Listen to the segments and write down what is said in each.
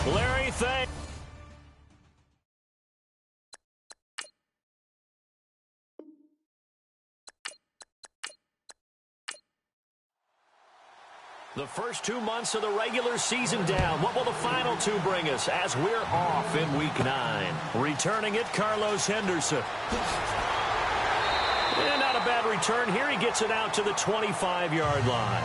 Larry, thanks. The first 2 months of the regular season down. What will the final two bring us as we're off in Week 9? Returning it, Carlos Henderson. And not a bad return here. He gets it out to the 25-yard line.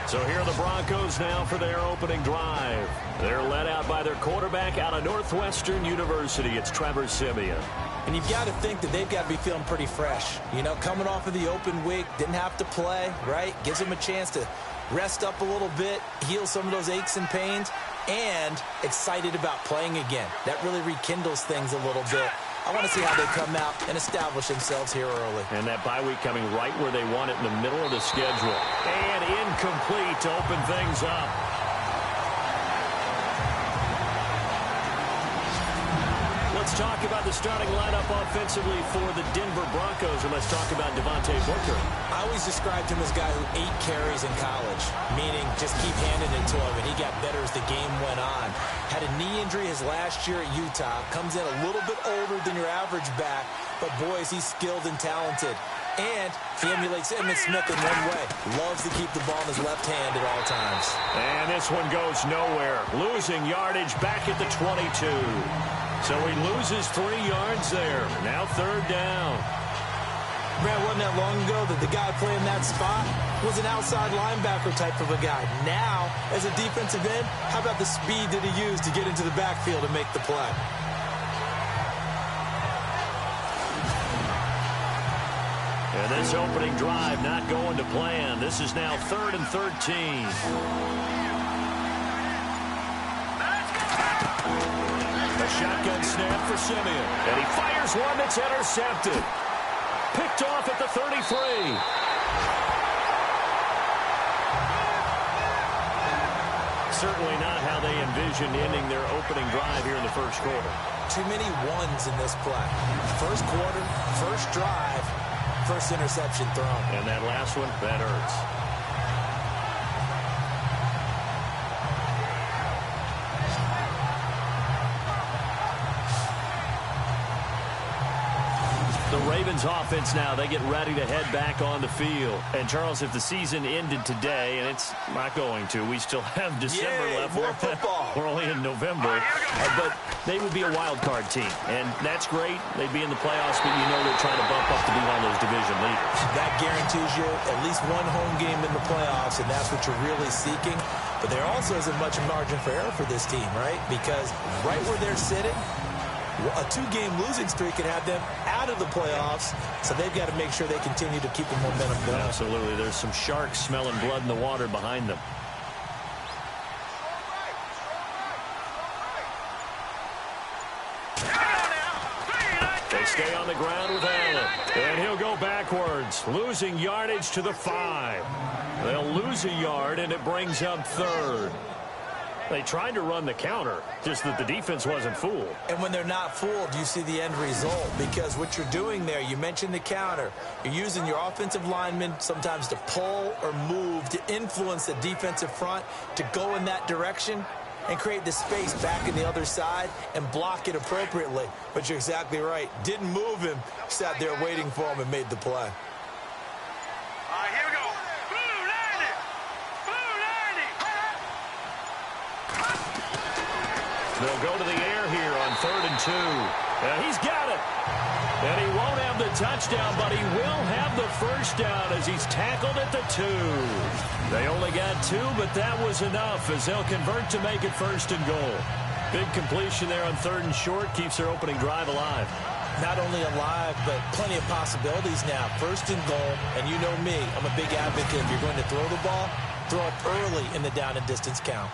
So here are the Broncos now for their opening drive. They're led out by their quarterback out of Northwestern University. It's Trevor Siemian. And you've got to think that they've got to be feeling pretty fresh. You know, coming off of the open week, didn't have to play, right? Gives them a chance to rest up a little bit, heal some of those aches and pains, and excited about playing again. That really rekindles things a little bit. I want to see how they come out and establish themselves here early. And that bye week coming right where they want it in the middle of the schedule. And incomplete to open things up. Let's talk about the starting lineup offensively for the Denver Broncos, and let's talk about Devontae Booker. I always described him as a guy who ate carries in college, meaning just keep handing it to him, and he got better as the game went on. Had a knee injury his last year at Utah, comes in a little bit older than your average back, but boys, he's skilled and talented. And he emulates Emmitt Smith in one way. Loves to keep the ball in his left hand at all times. And this one goes nowhere. Losing yardage back at the 22. So he loses 3 yards there. Now third down. Man, wasn't that long ago that the guy playing that spot was an outside linebacker type of a guy. Now, as a defensive end, how about the speed that he used to get into the backfield and make the play? And this opening drive not going to plan. This is now 3rd and 13. A shotgun snap for Siemian. And he fires one that's intercepted. Picked off at the 33. Certainly not how they envisioned ending their opening drive here in the first quarter. Too many ones in this play. First quarter, first drive, first interception thrown. And that last one, that hurts. The Ravens offense now, they get ready to head back on the field. And, Charles, if the season ended today, and it's not going to, we still have December left. More football. We're only in November. But they would be a wild card team. And that's great. They'd be in the playoffs, but you know they're trying to bump up to be one of those division leaders. That guarantees you at least one home game in the playoffs, and that's what you're really seeking. But there also isn't much margin for error for this team, right? Because right where they're sitting, a 2-game losing streak could have them out of the playoffs, so they've got to make sure they continue to keep the momentum going. Absolutely. There's some sharks smelling blood in the water behind them. They stay on the ground with Allen, and he'll go backwards, losing yardage to the 5. They'll lose a yard, and it brings up 3rd. They tried to run the counter, just that the defense wasn't fooled. And when they're not fooled, you see the end result. Because what you're doing there, you mentioned the counter. You're using your offensive linemen sometimes to pull or move, to influence the defensive front, to go in that direction and create the space back in the other side and block it appropriately. But you're exactly right. Didn't move him, sat there waiting for him and made the play. They'll go to the air here on 3rd and 2. And he's got it. And he won't have the touchdown, but he will have the first down as he's tackled at the 2. They only got 2, but that was enough as they'll convert to make it 1st and goal. Big completion there on 3rd and short keeps their opening drive alive. Not only alive, but plenty of possibilities now. 1st and goal, and you know me, I'm a big advocate. If you're going to throw the ball, throw it early in the down and distance count.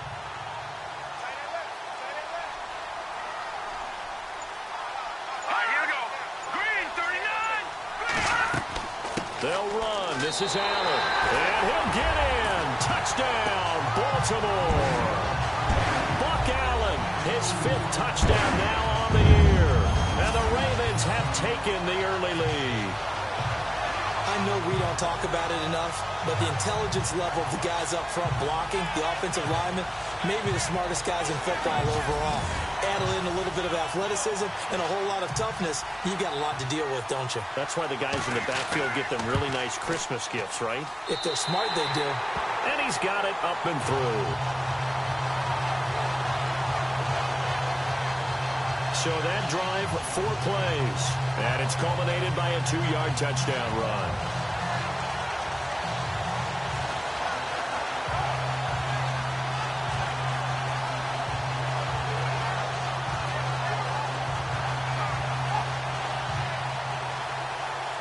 They'll run. This is Allen. And he'll get in. Touchdown, Baltimore. Buck Allen, his 5th touchdown now on the year. And the Ravens have taken the early lead. I I know we don't talk about it enough, but the intelligence level of the guys up front blocking, the offensive linemen, maybe the smartest guys in football overall. Add in a little bit of athleticism and a whole lot of toughness, you've got a lot to deal with, don't you? That's why the guys in the backfield get them really nice Christmas gifts, right? If they're smart, they do. And he's got it up and through. So that drive, 4 plays. And it's culminated by a 2-yard touchdown run.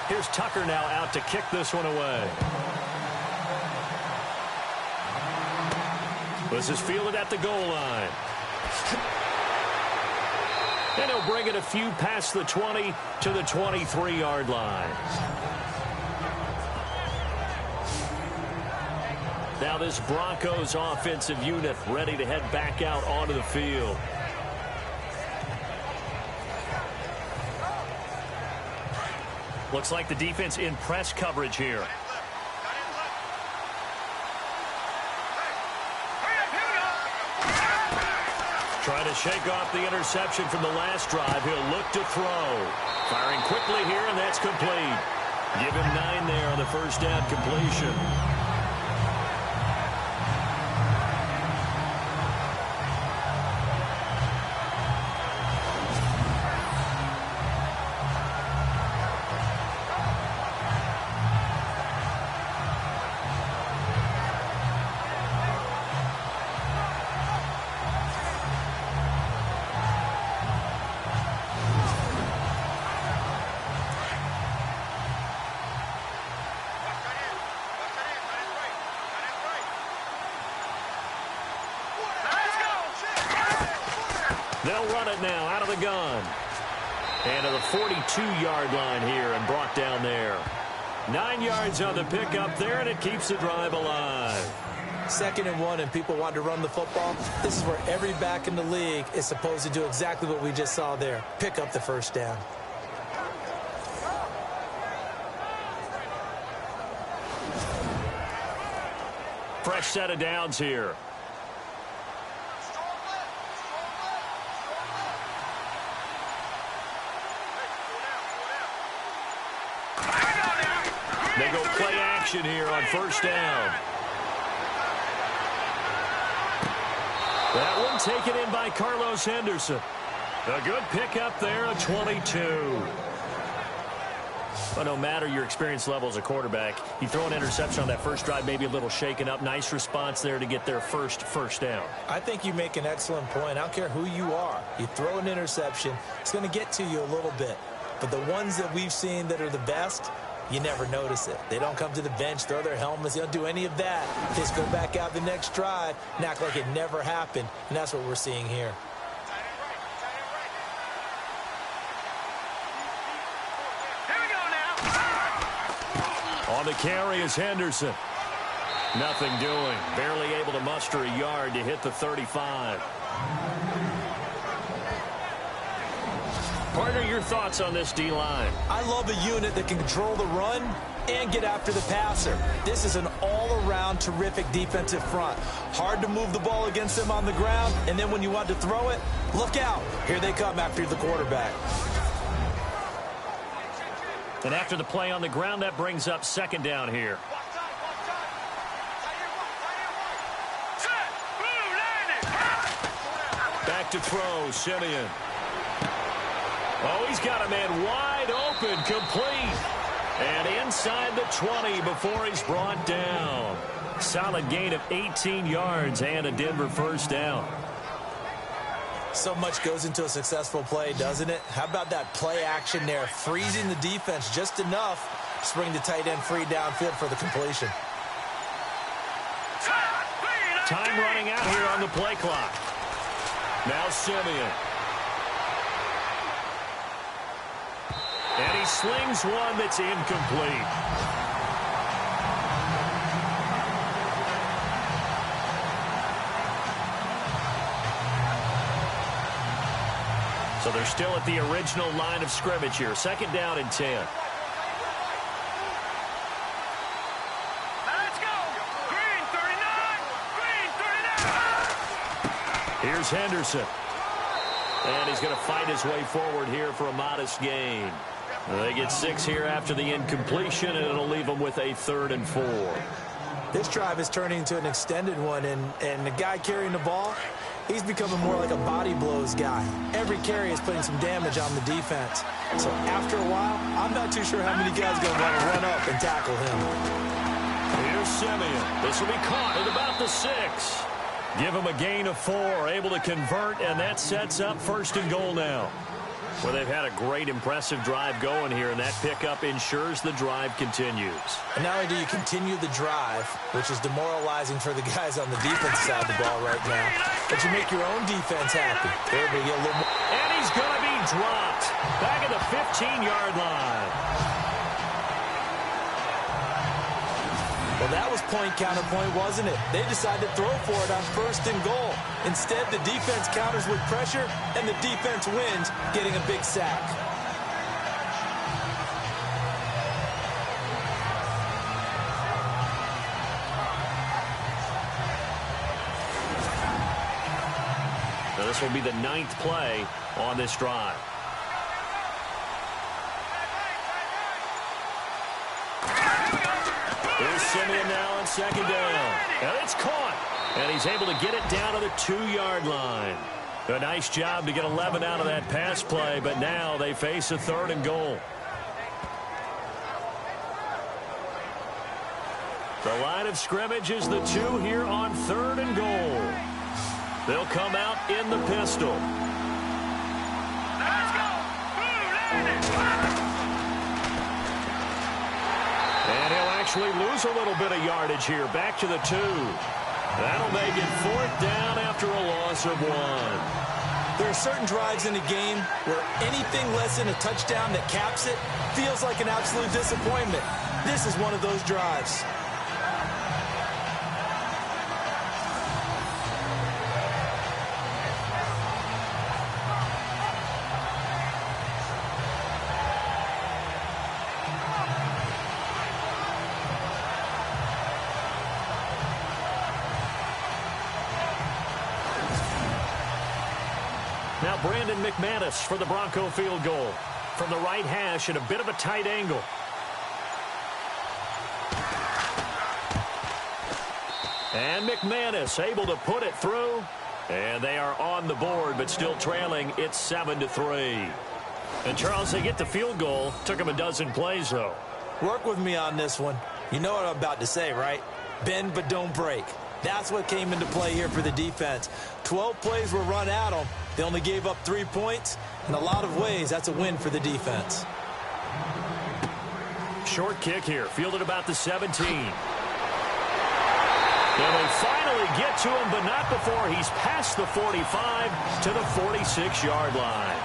Here's Tucker now out to kick this one away. This is fielded at the goal line. And he'll bring it a few past the 20 to the 23-yard line. Now this Broncos offensive unit ready to head back out onto the field. Looks like the defense in press coverage here. Trying to shake off the interception from the last drive. He'll look to throw. Firing quickly here, and that's complete. Give him 9 there on the first down completion. They'll run it now out of the gun. And to the 42-yard line here and brought down there. 9 yards on the pickup there, and it keeps the drive alive. 2nd and 1, and people want to run the football. This is where every back in the league is supposed to do exactly what we just saw there. Pick up the first down. Fresh set of downs here. They go play action here on first down. That one taken in by Carlos Henderson. A good pickup there at 22. But no matter your experience level as a quarterback, you throw an interception on that first drive, maybe a little shaken up. Nice response there to get their first down. I think you make an excellent point. I don't care who you are. You throw an interception, it's going to get to you a little bit. But the ones that we've seen that are the best, you never notice it. They don't come to the bench, throw their helmets. They don't do any of that. They just go back out the next drive and act like it never happened. And that's what we're seeing here. On the carry is Henderson. Nothing doing. Barely able to muster a yard to hit the 35. Partner, your thoughts on this D-line? I love a unit that can control the run and get after the passer. This is an all-around terrific defensive front. Hard to move the ball against them on the ground, and then when you want to throw it, look out. Here they come after the quarterback. And after the play on the ground, that brings up 2nd down here. Back to throw, Simeon. Oh, he's got a man wide open, complete. And inside the 20 before he's brought down. Solid gain of 18 yards and a Denver first down. So much goes into a successful play, doesn't it? How about that play action there, freezing the defense just enough to spring the tight end free downfield for the completion. Time running out here on the play clock. Now Simeon. And he slings one that's incomplete. So they're still at the original line of scrimmage here. 2nd down and 10. Here's Henderson. And he's going to fight his way forward here for a modest gain. They get 6 here after the incompletion, and it'll leave them with a 3rd and 4. This drive is turning into an extended one, and the guy carrying the ball, he's becoming more like a body blows guy. Every carry is putting some damage on the defense. So after a while, I'm not too sure how many guys are going to want to run up and tackle him. Here's Simeon. This will be caught at about the 6. Give him a gain of 4, able to convert, and that sets up 1st and goal now. Well, they've had a great, impressive drive going here, and that pickup ensures the drive continues. And not only do you continue the drive, which is demoralizing for the guys on the defense side of the ball right now, but you make your own defense happy. Everybody get a little more. And he's going to be dropped back at the 15-yard line. Well, that was point counterpoint, wasn't it? They decided to throw for it on 1st and goal. Instead, the defense counters with pressure, and the defense wins, getting a big sack. Now, this will be the 9th play on this drive. Here's Simeon now on 2nd down. And it's caught. And he's able to get it down to the 2-yard line. A nice job to get 11 out of that pass play, but now they face a 3rd and goal. The line of scrimmage is the 2 here on 3rd and goal. They'll come out in the pistol. Let's go. And he'll actually lose a little bit of yardage here. Back to the 2. That'll make it 4th down after a loss of 1. There are certain drives in a game where anything less than a touchdown that caps it feels like an absolute disappointment. This is one of those drives. Now Brandon McManus for the Bronco field goal. From the right hash at a bit of a tight angle. And McManus able to put it through. And they are on the board, but still trailing. It's 7-3. And, Charles, they get the field goal. Took them a dozen plays, though. Work with me on this one. You know what I'm about to say, right? Bend but don't break. That's what came into play here for the defense. 12 plays were run at them. They only gave up 3 points. In a lot of ways, that's a win for the defense. Short kick here. Fielded about the 17. And they finally get to him, but not before he's past the 45 to the 46-yard line.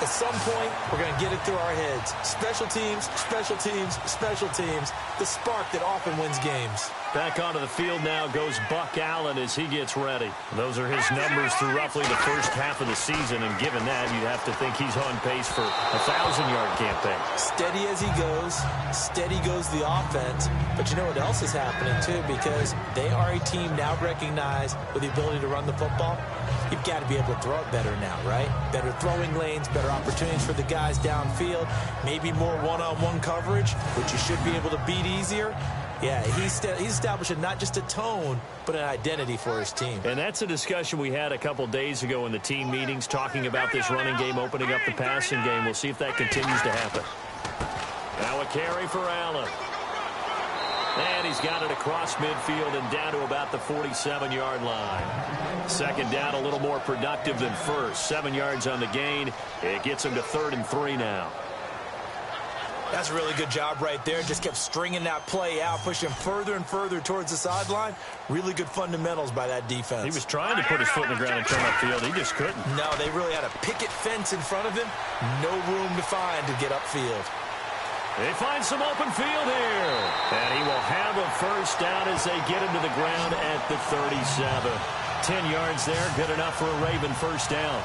At some point, we're going to get it through our heads. Special teams, special teams, special teams. The spark that often wins games. Back onto the field now goes Buck Allen as he gets ready. Those are his numbers through roughly the first half of the season, and given that, you'd have to think he's on pace for a 1,000-yard campaign. Steady as he goes, steady goes the offense. But you know what else is happening, too, because they are a team now recognized with the ability to run the football. You've got to be able to throw it better now, right? Better throwing lanes, better opportunities for the guys downfield, maybe more one-on-one coverage, which you should be able to beat easier. Yeah, he's establishing not just a tone, but an identity for his team. And that's a discussion we had a couple days ago in the team meetings, talking about this running game, opening up the passing game. We'll see if that continues to happen. Now a carry for Allen. And he's got it across midfield and down to about the 47-yard line. Second down, a little more productive than first. 7 yards on the gain. It gets him to 3rd and 3 now. That's a really good job right there. Just kept stringing that play out, pushing further and further towards the sideline. Really good fundamentals by that defense. He was trying to put his foot in the ground and turn upfield. He just couldn't. No, they really had a picket fence in front of him. No room to find to get upfield. They find some open field here. And he will have a first down as they get him to the ground at the 37. 10 yards there, good enough for a Raven first down.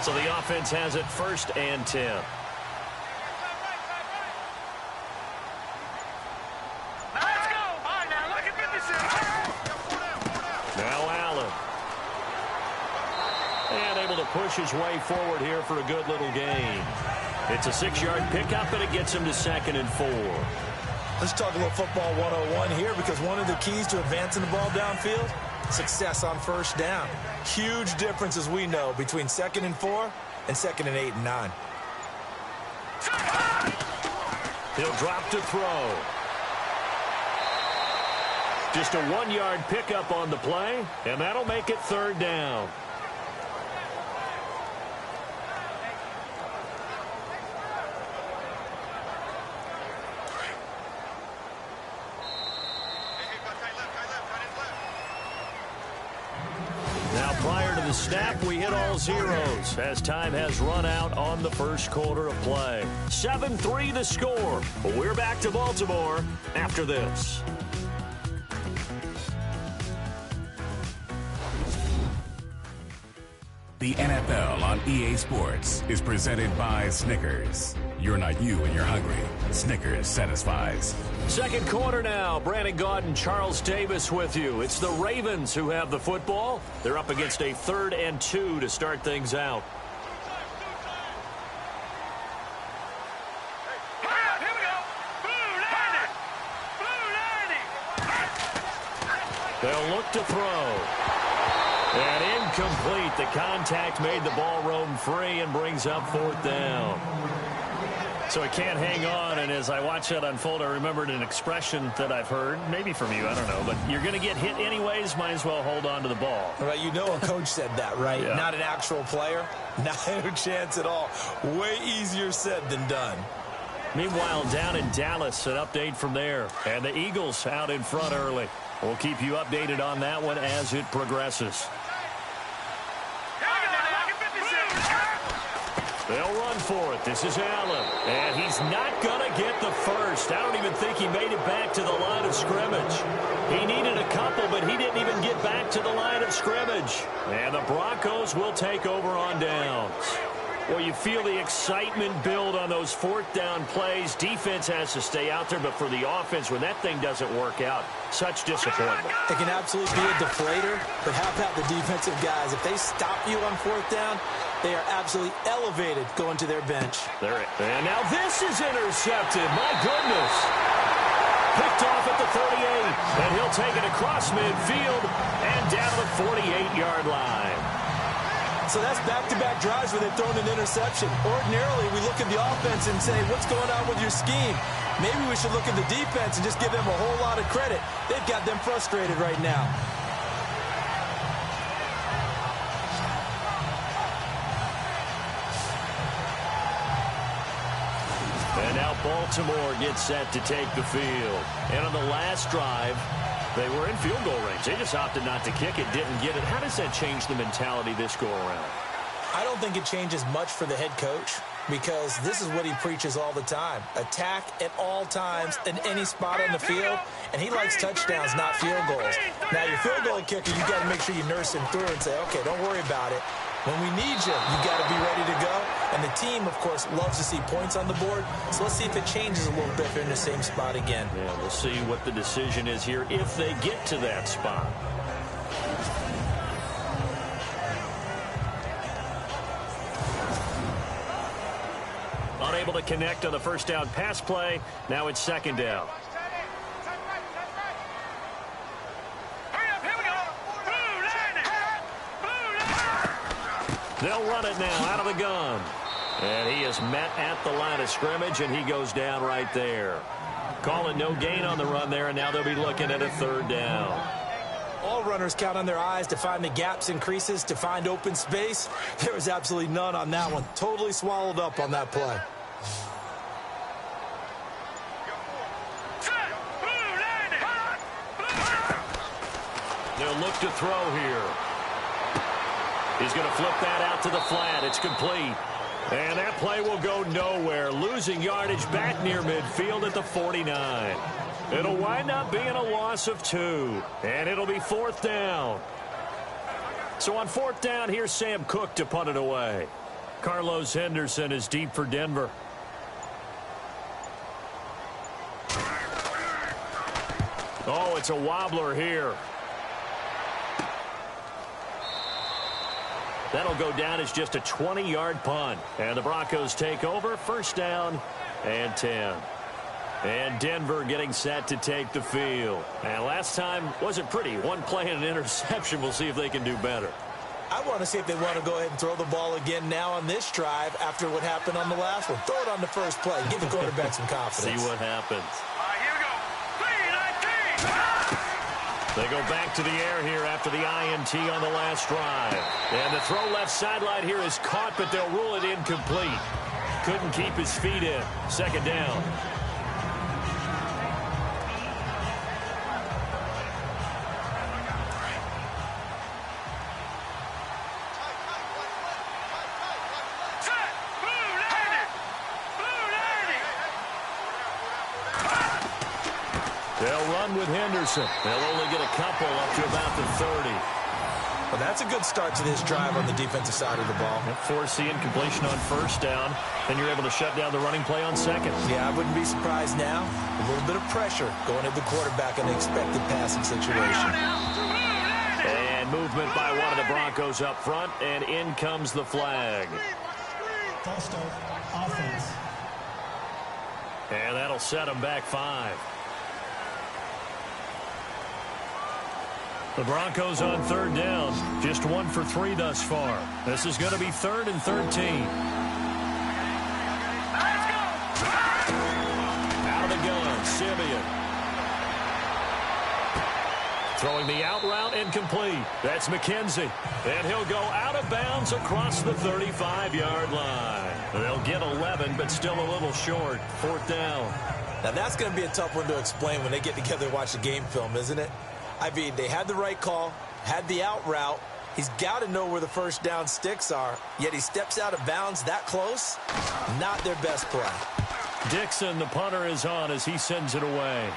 So the offense has it 1st and 10. Now Allen. And able to push his way forward here for a good little gain. It's a 6-yard pickup, and it gets him to 2nd and 4. Let's talk a little football 101 here, because one of the keys to advancing the ball downfield, success on 1st down. Huge difference, as we know, between 2nd and 4 and 2nd and 8 and 9. He'll drop to throw. Just a 1-yard pickup on the play, and that'll make it 3rd down. Now, prior to the snap, we hit all zeros as time has run out on the 1st quarter of play. 7-3 the score. We're back to Baltimore after this. The NFL on EA Sports is presented by Snickers. You're not you when you're hungry. Snickers satisfies. 2nd quarter now. Brandon Gaudin, Charles Davis with you. It's the Ravens who have the football. They're up against a 3rd and 2 to start things out. They'll look to throw. And incomplete. The contact made the ball roam free and brings up 4th down. So he can't hang on, and as I watch that unfold, I remembered an expression that I've heard, maybe from you, I don't know, but you're going to get hit anyways, might as well hold on to the ball. Right, you know a coach said that, right? Yeah. Not an actual player. No chance at all. Way easier said than done. Meanwhile, down in Dallas, an update from there. And the Eagles out in front early. We'll keep you updated on that one as it progresses. They'll run for it. This is Allen. And he's not going to get the first. I don't even think he made it back to the line of scrimmage. He needed a couple, but he didn't even get back to the line of scrimmage. And the Broncos will take over on downs. Well, you feel the excitement build on those 4th down plays. Defense has to stay out there, but for the offense, when that thing doesn't work out, such disappointment. It can absolutely be a deflator, but how about the defensive guys? If they stop you on 4th down, they are absolutely elevated going to their bench. And now this is intercepted. My goodness. Picked off at the 38, and he'll take it across midfield and down the 48-yard line. So that's back-to-back drives where they've thrown an interception. Ordinarily, we look at the offense and say, what's going on with your scheme? Maybe we should look at the defense and just give them a whole lot of credit. They've got them frustrated right now. And now Baltimore gets set to take the field. And on the last drive, they were in field goal range. They just opted not to kick it, didn't get it. How does that change the mentality this go-around? I don't think it changes much for the head coach, because this is what he preaches all the time. Attack at all times in any spot on the field, and he likes touchdowns, not field goals. Now, your field goal kicker, you got to make sure you nurse him through and say, okay, don't worry about it. When we need you, you got to be ready to go. And the team, of course, loves to see points on the board. So let's see if it changes a little bit if they're in the same spot again. Yeah, we'll see what the decision is here if they get to that spot. Unable to connect on the 1st down pass play. Now it's 2nd down. They'll run it now out of the gun. And he is met at the line of scrimmage, and he goes down right there. Calling no gain on the run there, and now they'll be looking at a 3rd down. All runners count on their eyes to find the gaps and creases, to find open space. There was absolutely none on that one. Totally swallowed up on that play. They'll look to throw here. He's going to flip that out to the flat. It's complete. And that play will go nowhere. Losing yardage back near midfield at the 49. It'll wind up being a loss of 2. And it'll be 4th down. So on 4th down, here's Sam Cook to punt it away. Carlos Henderson is deep for Denver. Oh, it's a wobbler here. That'll go down as just a 20-yard punt. And the Broncos take over. First down and 10. And Denver getting set to take the field. And last time wasn't pretty. One play and an interception. We'll see if they can do better. I want to see if they want to go ahead and throw the ball again now on this drive after what happened on the last one. Throw it on the first play. Give the quarterback some confidence. See what happens. Here we go. 3-19. They go back to the air here after the INT on the last drive. And the throw left sideline here is caught, but they'll rule it incomplete. Couldn't keep his feet in. Second down. They'll run with Henderson. They'll only get a couple up to about the 30. Well, that's a good start to this drive on the defensive side of the ball. Force the incompletion on first down, and you're able to shut down the running play on second. Yeah, I wouldn't be surprised now. A little bit of pressure going at the quarterback in an expected passing situation. And movement by one of the Broncos up front, and in comes the flag. False start, offense. And that'll set them back 5. The Broncos on third down. Just 1 for 3 thus far. This is going to be 3rd and 13. Out of the gun, Simeon. Throwing the out route incomplete. That's McKenzie. And he'll go out of bounds across the 35-yard line. They'll get 11, but still a little short. 4th down. Now, that's going to be a tough one to explain when they get together and watch the game film, isn't it? I mean, they had the right call, had the out route. He's got to know where the first down sticks are, yet he steps out of bounds that close. Not their best play. Dixon, the punter, is on as he sends it away.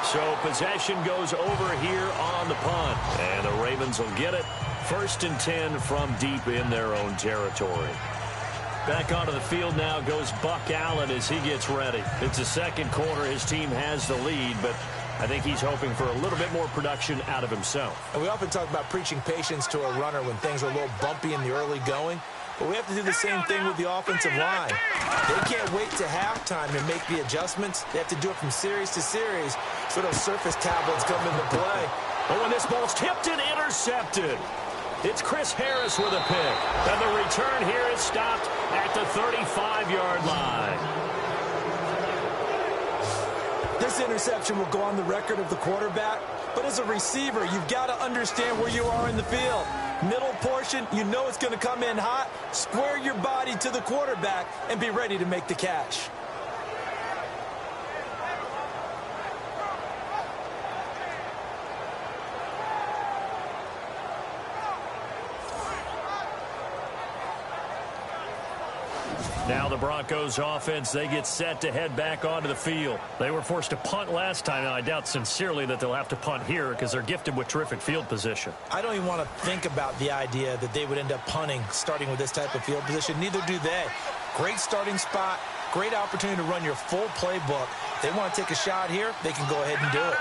So possession goes over here on the punt. And the Ravens will get it. 1st and 10 from deep in their own territory. Back onto the field now goes Buck Allen as he gets ready. It's the second quarter. His team has the lead, but I think he's hoping for a little bit more production out of himself. And we often talk about preaching patience to a runner when things are a little bumpy in the early going, but we have to do the same thing with the offensive line. They can't wait to halftime and make the adjustments. They have to do it from series to series so those surface tablets come into play. Oh, and this ball's tipped and intercepted. It's Chris Harris with a pick. And the return here is stopped at the 35-yard line. This interception will go on the record of the quarterback, but as a receiver, you've got to understand where you are in the field. Middle portion, you know it's going to come in hot. Square your body to the quarterback and be ready to make the catch. Now the Broncos offense, they get set to head back onto the field. They were forced to punt last time. Now, I doubt sincerely that they'll have to punt here because they're gifted with terrific field position. I don't even want to think about the idea that they would end up punting starting with this type of field position. Neither do they. Great starting spot, great opportunity to run your full playbook. If they want to take a shot here, they can go ahead and do it.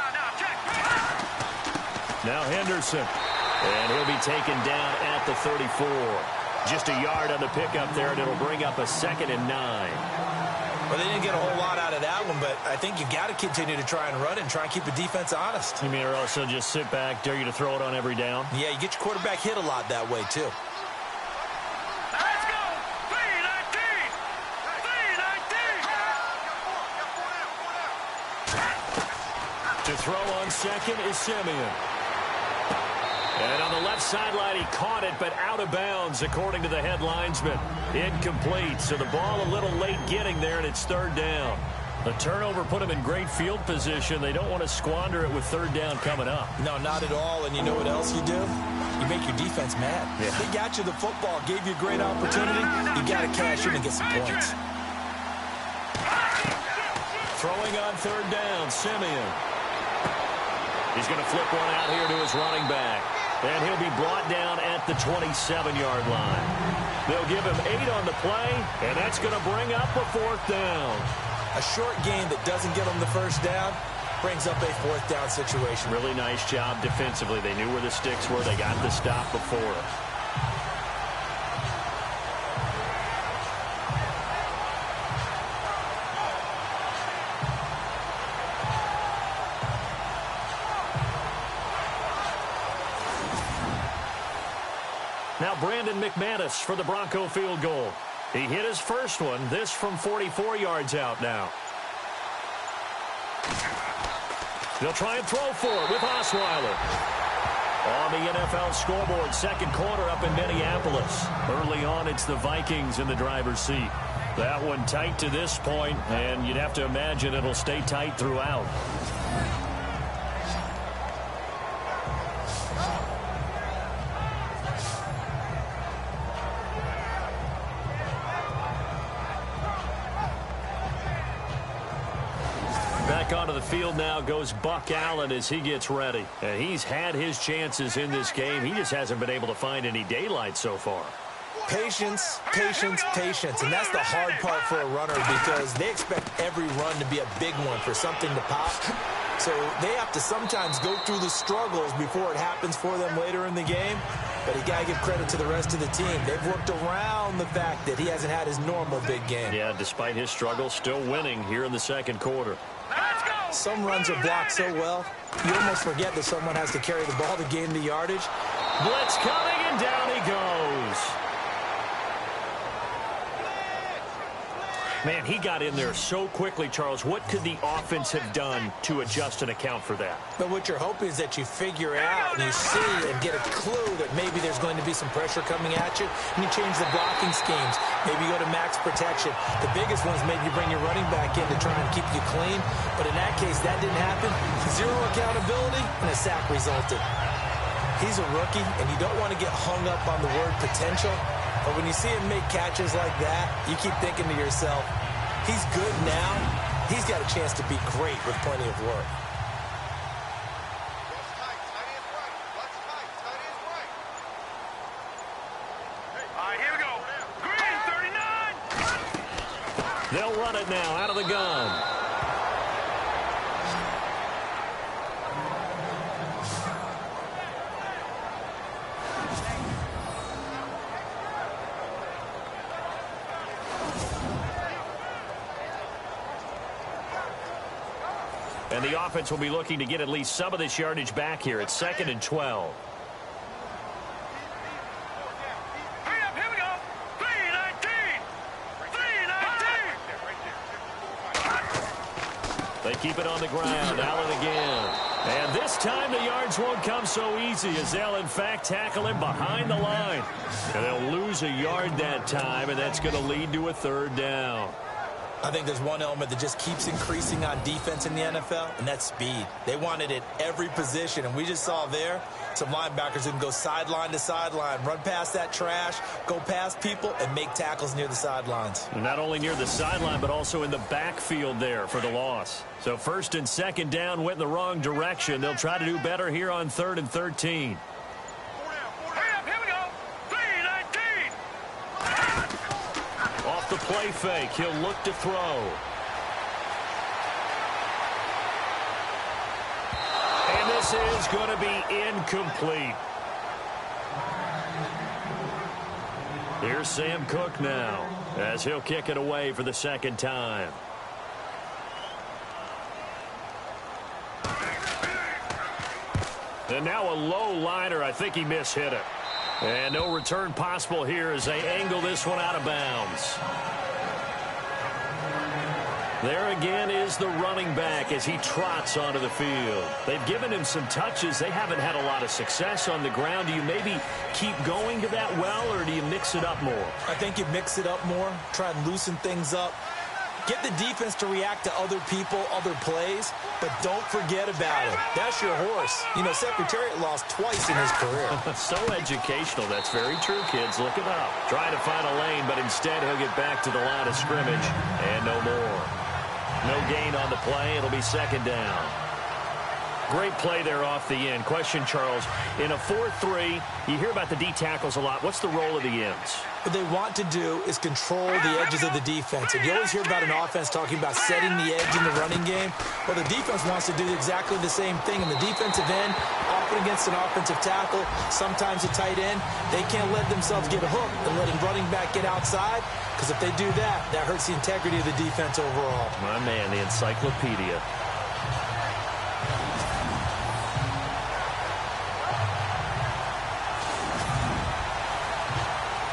Now Henderson, and he'll be taken down at the 34. Just a yard on the pickup there, and it'll bring up a 2nd and 9. Well, they didn't get a whole lot out of that one, but I think you got to continue to try and run and try and keep the defense honest. You mean or also just sit back, dare you to throw it on every down? Yeah, you get your quarterback hit a lot that way, too. Let's go. 3-19. To throw on second is Simeon. And on the left sideline, he caught it, but out of bounds, according to the head linesman. Incomplete, so the ball a little late getting there, and it's 3rd down. The turnover put them in great field position. They don't want to squander it with 3rd down coming up. No, not at all, and you know what else you do? You make your defense mad. Yeah. They got you the football, gave you a great opportunity. You got to cash in and get some points. Throwing on 3rd down, Simeon. He's going to flip one out here to his running back. And he'll be brought down at the 27-yard line. They'll give him 8 on the play, and that's going to bring up a 4th down. A short gain that doesn't get them the first down brings up a 4th down situation. Really nice job defensively. They knew where the sticks were. They got the stop before. Now Brandon McManus for the Bronco field goal. He hit his first one, this from 44 yards out now. They'll try and throw for it with Osweiler. On the NFL scoreboard, second quarter up in Minneapolis. Early on, it's the Vikings in the driver's seat. That one tight to this point, and you'd have to imagine it'll stay tight throughout. Back onto the field now goes Buck Allen as he gets ready. And he's had his chances in this game. He just hasn't been able to find any daylight so far. Patience, patience, patience. And that's the hard part for a runner because they expect every run to be a big one for something to pop. So they have to sometimes go through the struggles before it happens for them later in the game. But you got to give credit to the rest of the team. They've worked around the fact that he hasn't had his normal big game. Yeah, despite his struggles, still winning here in the second quarter. Some runs are blocked so well, you almost forget that someone has to carry the ball to gain the yardage. Blitz coming, and down he goes. Man, he got in there so quickly, Charles. What could the offense have done to adjust and account for that? But what you're hoping is that you figure out and you see and get a clue that maybe there's going to be some pressure coming at you, and you change the blocking schemes. Maybe you go to max protection. The biggest one is maybe you bring your running back in to try and keep you clean. But in that case, that didn't happen. Zero accountability, and a sack resulted. He's a rookie, and you don't want to get hung up on the word potential. But when you see him make catches like that, you keep thinking to yourself, he's good now. He's got a chance to be great with plenty of work. All right, here we go. Green, 39. They'll run it now out of the gun. And the offense will be looking to get at least some of this yardage back here. It's 2nd and 12. Hurry up, here we go. 3-19. 3-19. They keep it on the ground. Allen again. And this time the yards won't come so easy as they'll, in fact, tackle him behind the line. And they'll lose a yard that time, and that's going to lead to a 3rd down. I think there's one element that just keeps increasing on defense in the NFL, and that's speed. They want it at every position, and we just saw there some linebackers who can go sideline to sideline, run past that trash, go past people, and make tackles near the sidelines. Not only near the sideline, but also in the backfield there for the loss. So 1st and 2nd down went in the wrong direction. They'll try to do better here on 3rd and 13. The play fake. He'll look to throw. And this is going to be incomplete. Here's Sam Cook now as he'll kick it away for the 2nd time. And now a low liner. I think he mishit it. And no return possible here as they angle this one out of bounds. There again is the running back as he trots onto the field. They've given him some touches. They haven't had a lot of success on the ground. Do you maybe keep going to that well, or do you mix it up more? I think you mix it up more, try and loosen things up. Get the defense to react to other people, other plays, but don't forget about it. That's your horse. You know, Secretariat lost twice in his career. So educational. That's very true, kids. Look it up. Trying to find a lane, but instead he'll get back to the line of scrimmage, and no more. No gain on the play. It'll be 2nd down. Great play there off the end. Question, Charles, in a 4-3, you hear about the D tackles a lot. What's the role of the ends? What they want to do is control the edges of the defense. And you always hear about an offense talking about setting the edge in the running game. Well, the defense wants to do exactly the same thing. In the defensive end, often against an offensive tackle, sometimes a tight end, they can't let themselves get hooked and let a running back get outside, because if they do that, that hurts the integrity of the defense overall. My man, the encyclopedia.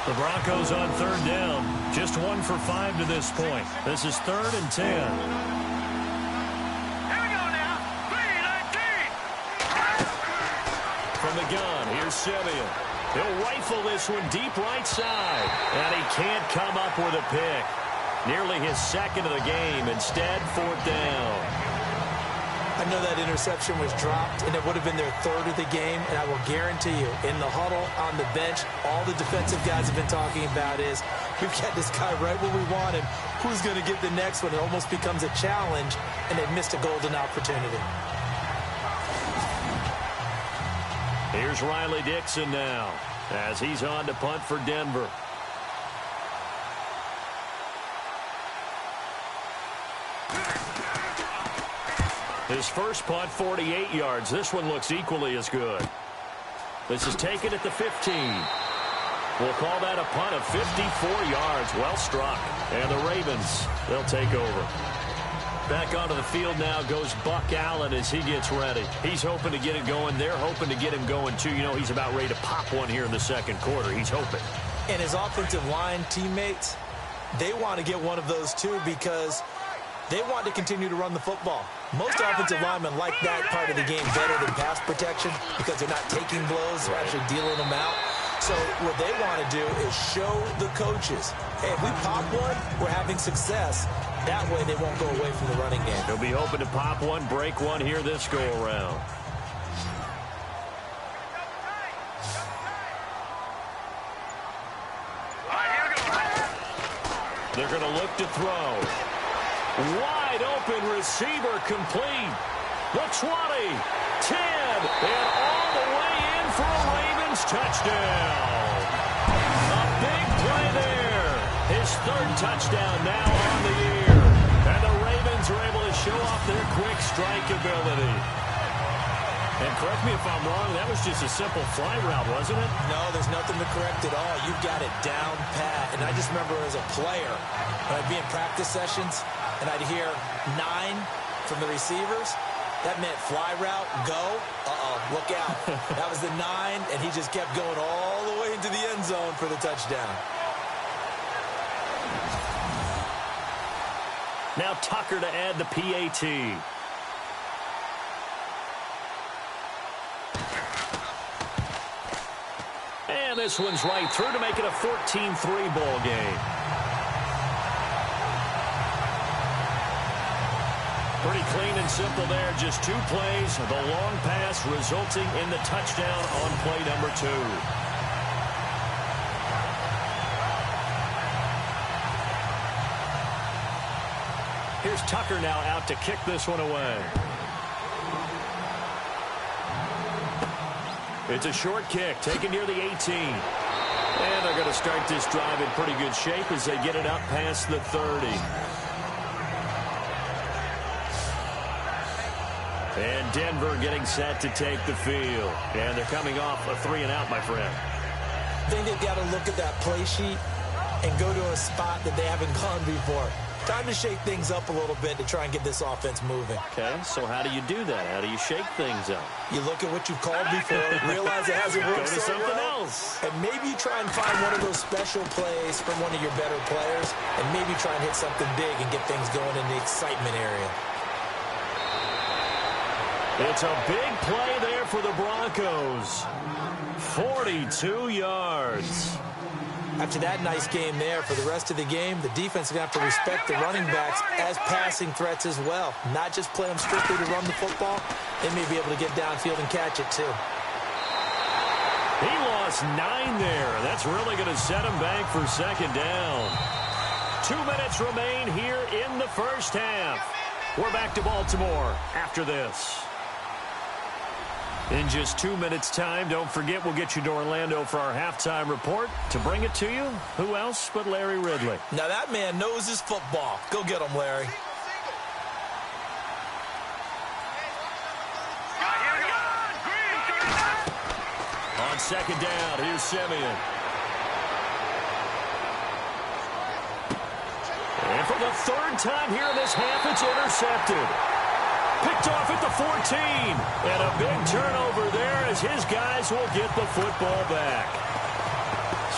The Broncos on third down. Just 1 for 5 to this point. This is 3rd and 10. Here we go now. 3-19. From the gun, here's Simeon. He'll rifle this one deep right side. And he can't come up with a pick. Nearly his 2nd of the game. Instead, 4th down. I know that interception was dropped, and it would have been their 3rd of the game, and I will guarantee you, in the huddle, on the bench, all the defensive guys have been talking about is, we've got this guy right where we want him. Who's going to get the next one? It almost becomes a challenge, and they've missed a golden opportunity. Here's Riley Dixon now, as he's on to punt for Denver. His first punt, 48 yards. This one looks equally as good. This is taken at the 15. We'll call that a punt of 54 yards. Well struck. And the Ravens, they'll take over. Back onto the field now goes Buck Allen as he gets ready. He's hoping to get it going. They're hoping to get him going, too. You know, he's about ready to pop one here in the 2nd quarter. He's hoping. And his offensive line teammates, they want to get one of those, too, because they want to continue to run the football. Most offensive linemen like that part of the game better than pass protection because they're not taking blows, they're actually dealing them out. So what they want to do is show the coaches, hey, if we pop one, we're having success. That way they won't go away from the running game. He'll be hoping to pop one, break one here this go-around. They're going to look to throw. Wide open receiver complete. The 20, 10, and all the way in for a Ravens touchdown. A big play there. His 3rd touchdown now on the year. And the Ravens are able to show off their quick strike ability. And correct me if I'm wrong, that was just a simple fly route, wasn't it? No, there's nothing to correct at all. You've got it down pat. And I just remember as a player, when I'd be in practice sessions, and I'd hear 9 from the receivers, that meant fly route, go, look out. That was the 9, and he just kept going all the way into the end zone for the touchdown. Now Tucker to add the PAT. And this one's right through to make it a 14-3 ball game. Pretty clean and simple there. Just 2 plays. The long pass resulting in the touchdown on play number 2. Here's Tucker now out to kick this one away. It's a short kick taken near the 18. And they're going to start this drive in pretty good shape as they get it up past the 30. And Denver getting set to take the field. And they're coming off a 3-and-out, my friend. I think they've got to look at that play sheet and go to a spot that they haven't gone before. Time to shake things up a little bit to try and get this offense moving. Okay, so how do you do that? How do you shake things up? You look at what you've called before, realize it hasn't worked Go to so something well, else. and maybe you try and find one of those special plays from one of your better players, and maybe try and hit something big and get things going in the excitement area. It's a big play there for the Broncos. 42 yards. After that nice game there, for the rest of the game, the defense is going to have to respect the running backs as passing threats as well. Not just play them strictly to run the football. They may be able to get downfield and catch it, too. He lost 9 there. That's really going to set him back for 2nd down. 2 minutes remain here in the first half. We're back to Baltimore after this. In just 2 minutes' time, don't forget we'll get you to Orlando for our halftime report. To bring it to you, who else but Larry Ridley? Now that man knows his football. Go get him, Larry. On second down, here's Simeon. And for the third time here in this half, it's intercepted. Picked off at the 14. And a big turnover there as his guys will get the football back.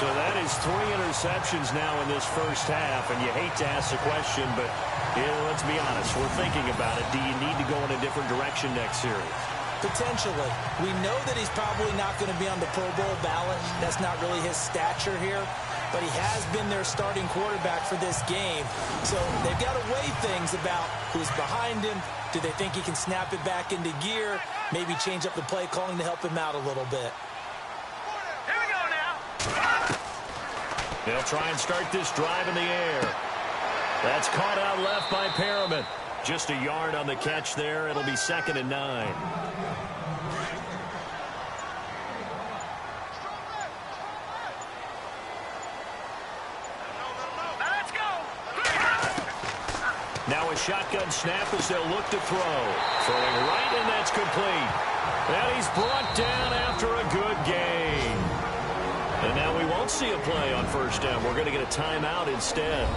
So that is 3 interceptions now in this first half. And you hate to ask the question, but let's be honest. We're thinking about it. Do you need to go in a different direction next series? Potentially. We know that he's probably not going to be on the Pro Bowl ballot. That's not really his stature here. But he has been their starting quarterback for this game. So they've got to weigh things about who's behind him. Do they think he can snap it back into gear? Maybe change up the play calling to help him out a little bit. Here we go now. They'll try and start this drive in the air. That's caught out left by Perriman. Just a yard on the catch there. It'll be 2nd and 9. Now a shotgun snap as they'll look to throw. Throwing right, and that's complete. And he's brought down after a good gain. And now we won't see a play on first down. We're going to get a timeout instead,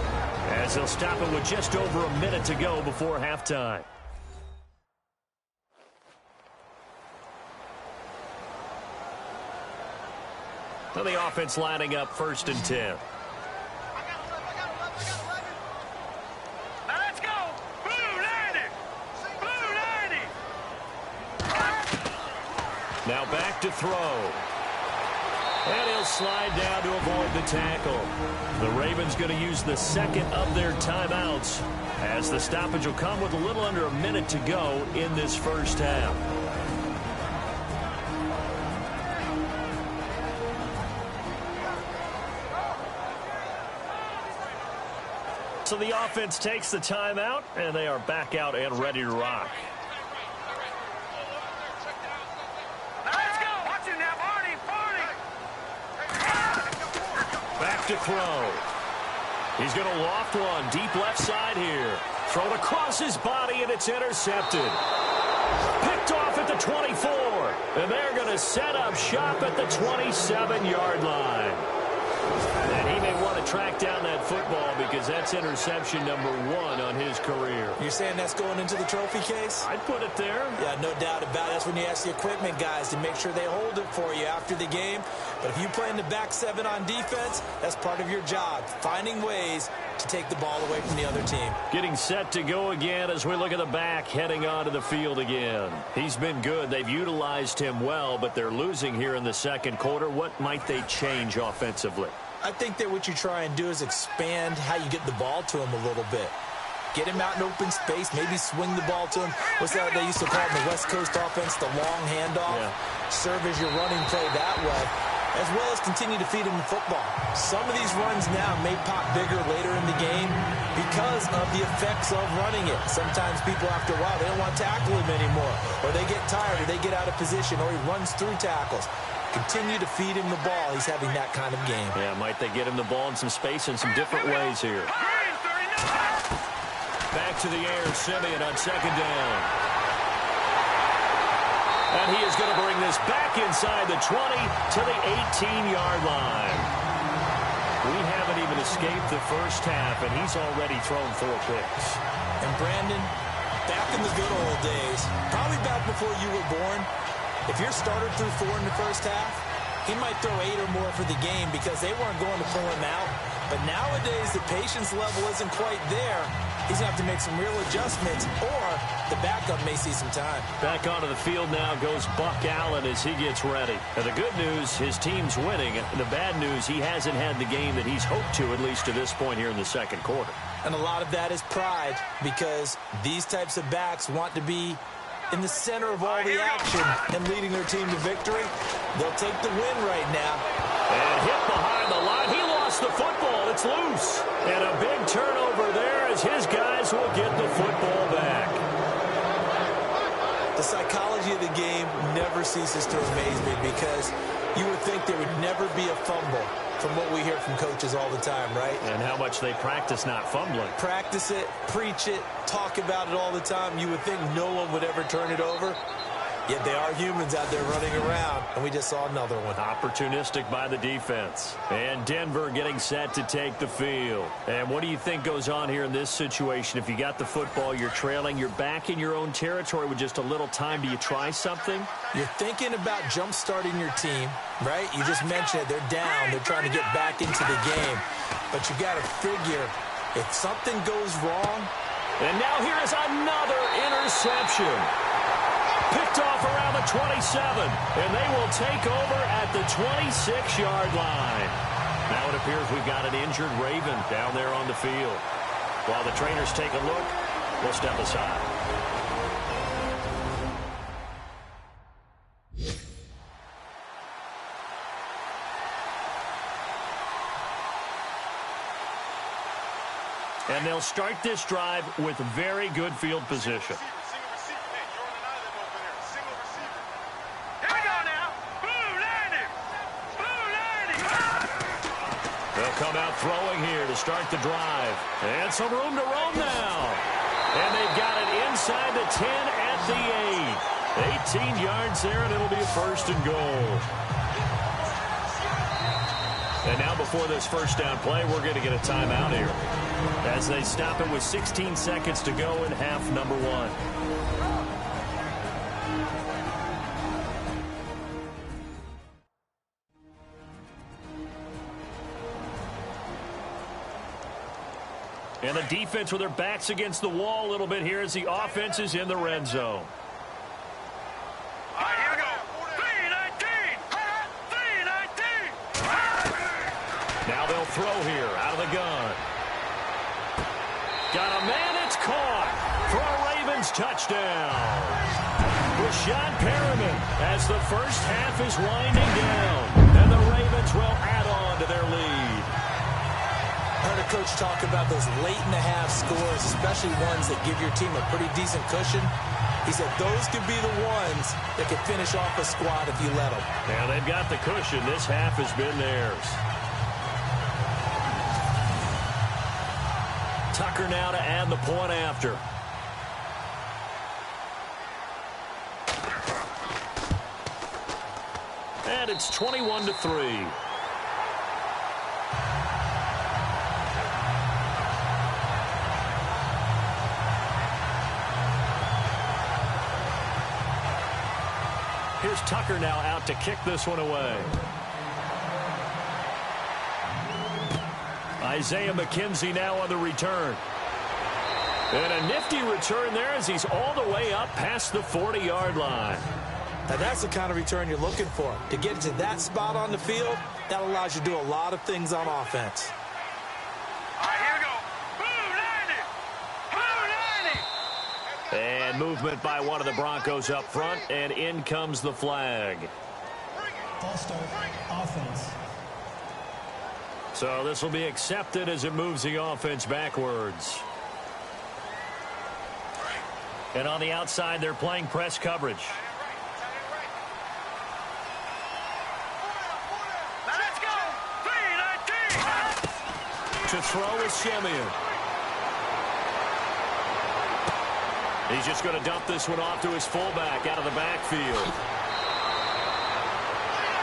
as they'll stop it with just over a minute to go before halftime. So the offense lining up 1st and 10. Now back to throw. And he'll slide down to avoid the tackle. The Ravens going to use the second of their timeouts, as the stoppage will come with a little under a minute to go in this first half. So the offense takes the timeout, and they are back out and ready to rock. Back to throw. He's going to loft one deep left side here. Thrown across his body, and it's intercepted. Picked off at the 24. And they're going to set up shop at the 27-yard line. And he may want to track down that football because that's interception number 1 on his career. You're saying that's going into the trophy case? I'd put it there. Yeah, no doubt about it. That's when you ask the equipment guys to make sure they hold it for you after the game. But if you play in the back 7 on defense, that's part of your job, finding ways to take the ball away from the other team. Getting set to go again as we look at the back heading onto the field again. He's been good. They've utilized him well, but they're losing here in the second quarter. What might they change offensively? I think that what you try and do is expand how you get the ball to him a little bit. Get him out in open space, maybe swing the ball to him. What's that they used to call it in the West Coast offense, the long handoff? Yeah. Serve as your running play that way, as well as continue to feed him the football. Some of these runs now may pop bigger later in the game because of the effects of running it. Sometimes people, after a while, they don't want to tackle him anymore, or they get tired, or they get out of position, or he runs through tackles. Continue to feed him the ball. He's having that kind of game. Yeah, might they get him the ball in some space in some different ways here. Back to the air, Simeon on second down. And he is going to bring this back inside the 20 to the 18-yard line. We haven't even escaped the first half, and he's already thrown 4 picks. And Brandon, back in the good old days, probably back before you were born, if your starter threw 4 in the first half, he might throw 8 or more for the game because they weren't going to pull him out. But nowadays, the patience level isn't quite there. He's going to have to make some real adjustments, or the backup may see some time. Back onto the field now goes Buck Allen as he gets ready. And the good news, his team's winning. The bad news, he hasn't had the game that he's hoped to, at least to this point here in the second quarter. And a lot of that is pride, because these types of backs want to be in the center of all the action and leading their team to victory. They'll take the win right now. And hit behind the line. He lost the football. It's loose. And a big turnover there as his guys will get the football back. The psychology of the game never ceases to amaze me because you would think there would never be a fumble from what we hear from coaches all the time, right? And how much they practice not fumbling. Practice it, preach it, talk about it all the time. You would think no one would ever turn it over. Yet they are humans out there running around, and we just saw another one. Opportunistic by the defense. And Denver getting set to take the field. And what do you think goes on here in this situation? If you got the football, you're trailing, you're back in your own territory with just a little time. Do you try something? You're thinking about jump-starting your team, right? You just mentioned it. They're down. They're trying to get back into the game. But you got to figure if something goes wrong. And now here is another interception. Picked off around the 27, and they will take over at the 26-yard line. Now it appears we've got an injured Raven down there on the field. While the trainers take a look, we'll step aside. And they'll start this drive with very good field position. Come out throwing here to start the drive. And some room to roam now. And they've got it inside the 10 at the 8. 18 yards there, and it'll be a first and goal. And now before this first down play, we're going to get a timeout here as they stop it with 16 seconds to go in half number 1. And the defense with their backs against the wall a little bit here as the offense is in the red zone. All right, here we go. 3-19. 3-19. Now they'll throw here out of the gun. Got a man, it's caught for a Ravens touchdown. Rashad Perriman as the first half is winding down. And the Ravens will add on to their lead. I heard a coach talk about those late-in-the-half scores, especially ones that give your team a pretty decent cushion. He said those could be the ones that could finish off a squad if you let them. Now they've got the cushion. This half has been theirs. Tucker now to add the point after. And it's 21-3. Here's Tucker now out to kick this one away. Isaiah McKenzie now on the return. And a nifty return there as he's all the way up past the 40-yard line. Now that's the kind of return you're looking for. To get to that spot on the field, that allows you to do a lot of things on offense. All right, here we go. And movement by one of the Broncos up front, and in comes the flag. False start, offense. So this will be accepted as it moves the offense backwards. And on the outside, they're playing press coverage. Let's go. 3-19. To throw is Shemian. He's just going to dump this one off to his fullback out of the backfield.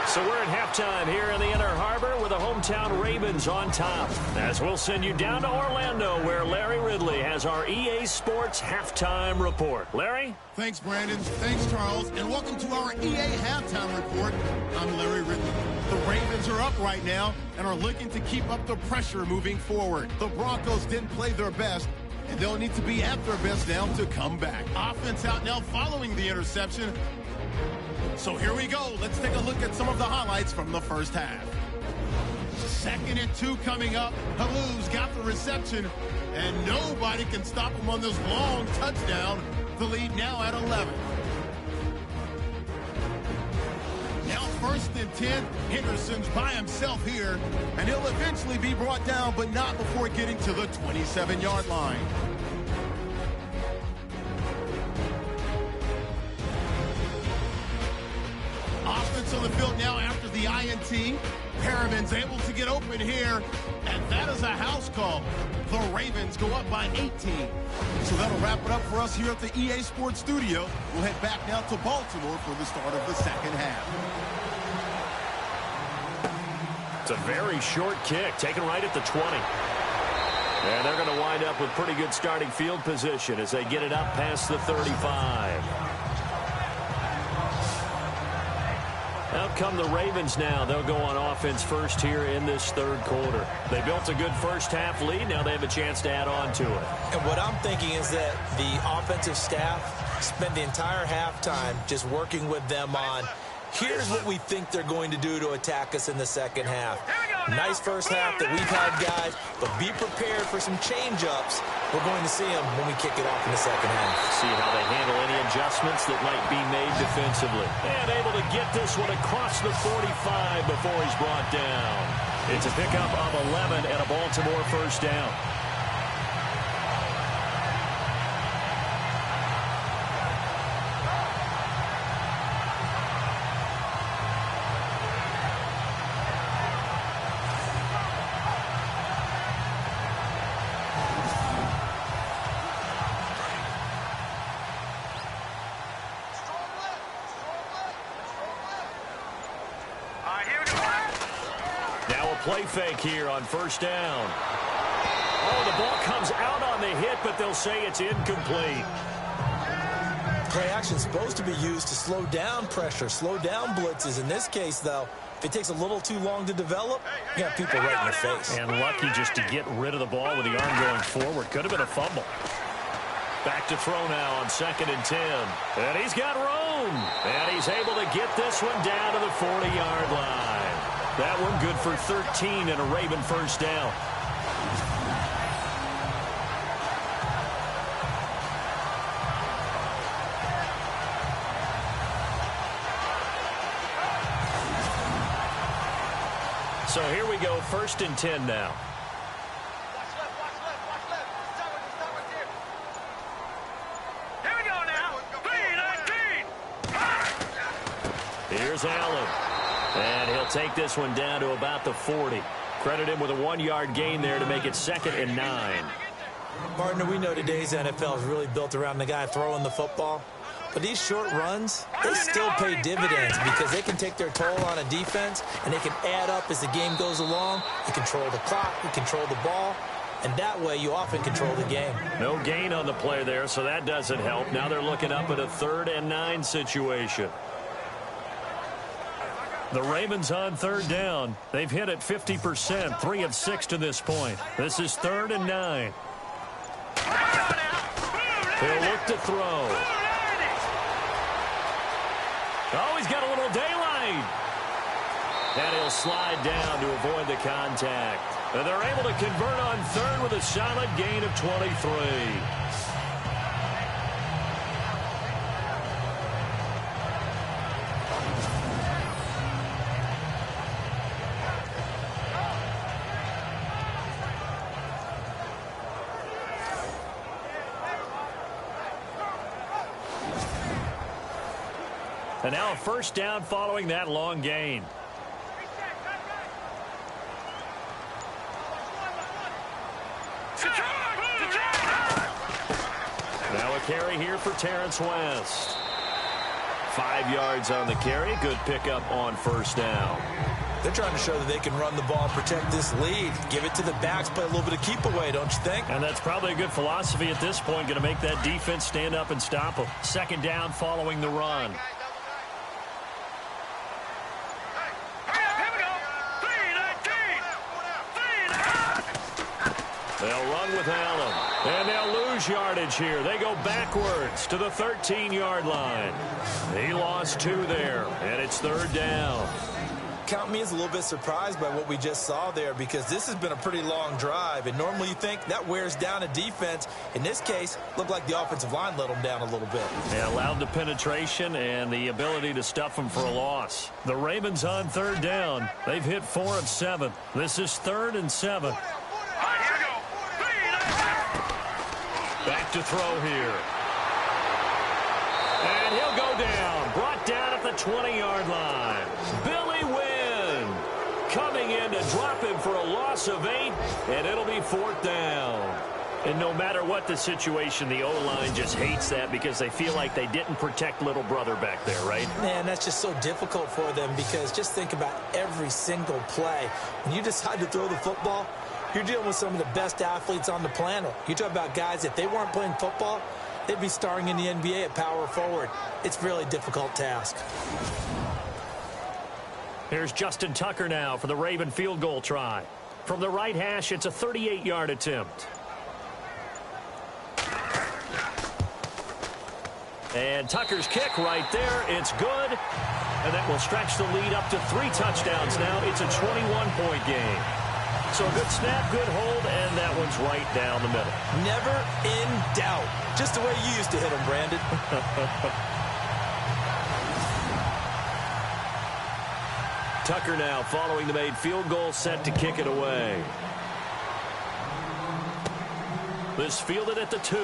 So we're at halftime here in the Inner Harbor with the hometown Ravens on top. As we'll send you down to Orlando where Larry Ridley has our EA Sports Halftime Report. Larry? Thanks, Brandon. Thanks, Charles. And welcome to our EA Halftime Report. I'm Larry Ridley. The Ravens are up right now and are looking to keep up the pressure moving forward. The Broncos didn't play their best, and they'll need to be at their best now to come back. Offense out now following the interception. So here we go. Let's take a look at some of the highlights from the first half. 2nd and 2 coming up. Halu's got the reception, and nobody can stop him on this long touchdown. The lead now at 11. Now 1st and 10. Henderson's by himself here, and he'll eventually be brought down, but not before getting to the 27-yard line. field now after the INT. Perriman's able to get open here, and that is a house call. The Ravens go up by 18. So that'll wrap it up for us here at the EA Sports Studio. We'll head back now to Baltimore for the start of the second half. It's a very short kick, taken right at the 20. And they're going to wind up with pretty good starting field position as they get it up past the 35. Out come the Ravens now. They'll go on offense first here in this third quarter. They built a good first half lead. Now they have a chance to add on to it. And what I'm thinking is that the offensive staff spent the entire halftime just working with them on, here's what we think they're going to do to attack us in the second half. Nice first half that we've had, guys, but be prepared for some change-ups. We're going to see them when we kick it off in the second half. See how they handle any adjustments that might be made defensively. And able to get this one across the 45 before he's brought down. It's a pickup of 11 and a Baltimore first down. Play fake here on first down. Oh, the ball comes out on the hit, but they'll say it's incomplete. Play action is supposed to be used to slow down pressure, slow down blitzes. In this case, though, if it takes a little too long to develop, you got people right in the face. And lucky just to get rid of the ball with the arm going forward. Could have been a fumble. Back to throw now on 2nd and 10. And he's got room. And he's able to get this one down to the 40-yard line. That one good for 13 and a Raven first down. So here we go, 1st and 10 now. Here we go now. 3-19. Here's Allen. And he'll take this one down to about the 40. Credit him with a 1-yard gain there to make it 2nd and 9. Partner, we know today's NFL is really built around the guy throwing the football. But these short runs, they still pay dividends because they can take their toll on a defense and they can add up as the game goes along. You control the clock, you control the ball, and that way you often control the game. No gain on the play there, so that doesn't help. Now they're looking up at a 3rd and 9 situation. The Ravens on 3rd down. They've hit it 50%, 3 of 6 to this point. This is 3rd and 9. He'll look to throw. Oh, he's got a little daylight. And he'll slide down to avoid the contact. And they're able to convert on 3rd with a solid gain of 23. And now a first down following that long gain. Now a carry here for Terrence West. 5 yards on the carry. Good pickup on first down. They're trying to show that they can run the ball and protect this lead. Give it to the backs, play a little bit of keep away, don't you think? And that's probably a good philosophy at this point. Going to make that defense stand up and stop them. 2nd down following the run. They'll run with Allen. And they'll lose yardage here. They go backwards to the 13-yard line. He lost 2 there, and it's 3rd down. Count me as a little bit surprised by what we just saw there because this has been a pretty long drive, and normally you think that wears down a defense. In this case, looked like the offensive line let them down a little bit. They allowed the penetration and the ability to stuff them for a loss. The Ravens on 3rd down. They've hit 4 of 7. This is 3rd and 7. Back to throw here. And he'll go down. Brought down at the 20-yard line. Billy Wynn coming in to drop him for a loss of 8, and it'll be 4th down. And no matter what the situation, the O-line just hates that because they feel like they didn't protect little brother back there, right? Man, that's just so difficult for them because just think about every single play. When you decide to throw the football, you're dealing with some of the best athletes on the planet. You talk about guys, if they weren't playing football, they'd be starring in the NBA at power forward. It's a really difficult task. Here's Justin Tucker now for the Raven field goal try. From the right hash, it's a 38-yard attempt. And Tucker's kick right there. It's good. And that will stretch the lead up to 3 touchdowns now. It's a 21-point game. So a good snap, good hold, and that one's right down the middle. Never in doubt. Just the way you used to hit them, Brandon. Tucker now following the made field goal, set to kick it away. This fielded at the 2.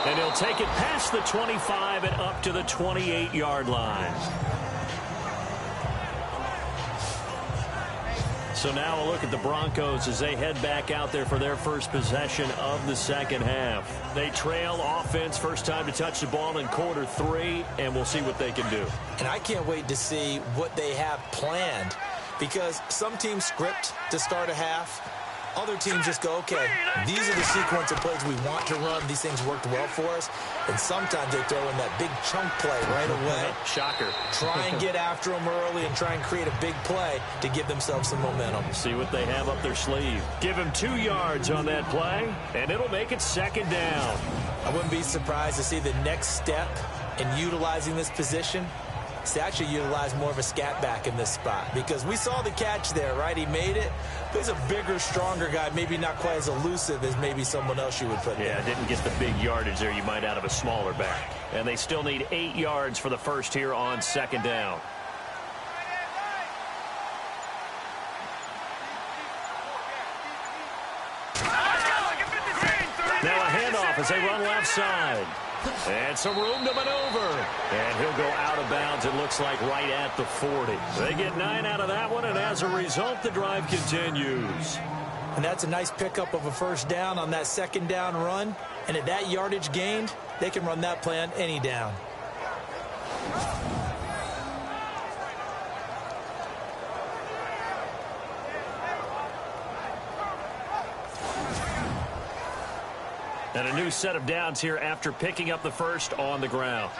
And he'll take it past the 25 and up to the 28-yard line. So now a look at the Broncos as they head back out there for their first possession of the second half. They trail offense, first time to touch the ball in quarter 3, and we'll see what they can do. And I can't wait to see what they have planned because some teams script to start a half. Other teams just go, okay, these are the sequence of plays we want to run. These things worked well for us. And sometimes they throw in that big chunk play right away. Shocker. Try and get after them early and try and create a big play to give themselves some momentum. See what they have up their sleeve. Give him 2 yards on that play, and it'll make it 2nd down. I wouldn't be surprised to see the next step in utilizing this position is to actually utilize more of a scat back in this spot because we saw the catch there, right? He made it. But he's a bigger, stronger guy, maybe not quite as elusive as maybe someone else you would put there. Yeah, didn't get the big yardage there you might out of a smaller back. And they still need 8 yards for the first here on 2nd down. Now a handoff as they run left side. And some room to maneuver. And he'll go out of bounds, it looks like, right at the 40. They get 9 out of that one, and as a result, the drive continues. And that's a nice pickup of a first down on that 2nd down run. And at that yardage gained, they can run that play on any down. And a new set of downs here after picking up the first on the ground.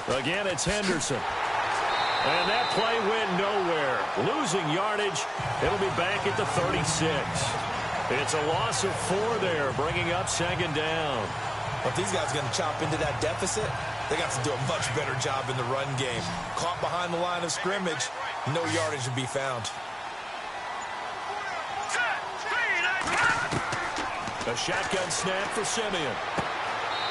Again, it's Henderson. And that play went nowhere. Losing yardage. It'll be back at the 36. It's a loss of 4 there, bringing up 2nd down. If these guys are going to chop into that deficit, they got to do a much better job in the run game. Caught behind the line of scrimmage, no yardage to be found. A shotgun snap for Simeon.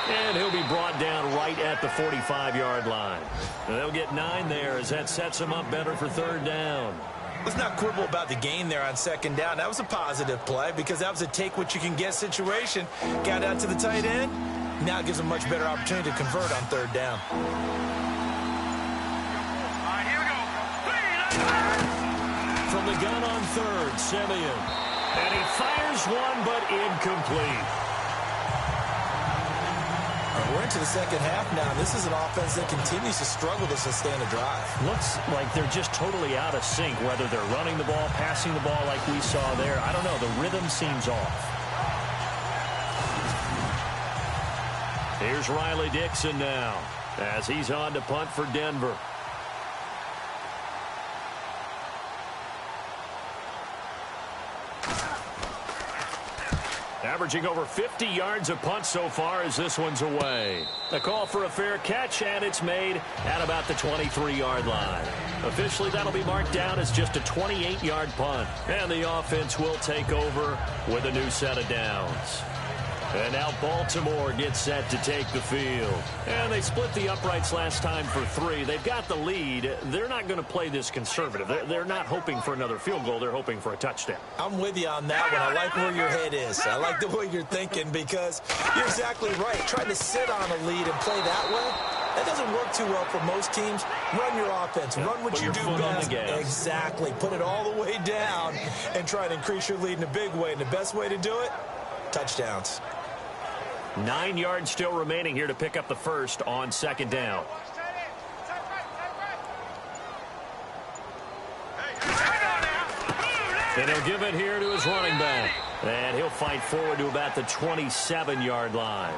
And he'll be brought down right at the 45-yard line. And they'll get 9 there as that sets him up better for 3rd down. Let's not quibble about the gain there on 2nd down. That was a positive play because that was a take-what-you-can-get situation. Got out to the tight end. Now it gives them a much better opportunity to convert on 3rd down. From the gun on 3rd, Simeon. And he fires one, but incomplete. We're into the 2nd half now. This is an offense that continues to struggle to sustain a drive. Looks like they're just totally out of sync, whether they're running the ball, passing the ball like we saw there. I don't know. The rhythm seems off. Here's Riley Dixon now as he's on to punt for Denver. Averaging over 50 yards a punt so far as this one's away. A call for a fair catch, and it's made at about the 23-yard line. Officially, that'll be marked down as just a 28-yard punt. And the offense will take over with a new set of downs. And now Baltimore gets set to take the field. And they split the uprights last time for 3. They've got the lead. They're not going to play this conservative. They're not hoping for another field goal. They're hoping for a touchdown. I'm with you on that one. I like where your head is. I like the way you're thinking because you're exactly right. Trying to sit on a lead and play that way, that doesn't work too well for most teams. Run your offense. Run what you do best. Exactly. Put it all the way down and try to increase your lead in a big way. And the best way to do it, touchdowns. 9 yards still remaining here to pick up the first on second down. And he'll give it here to his running back. And he'll fight forward to about the 27-yard line.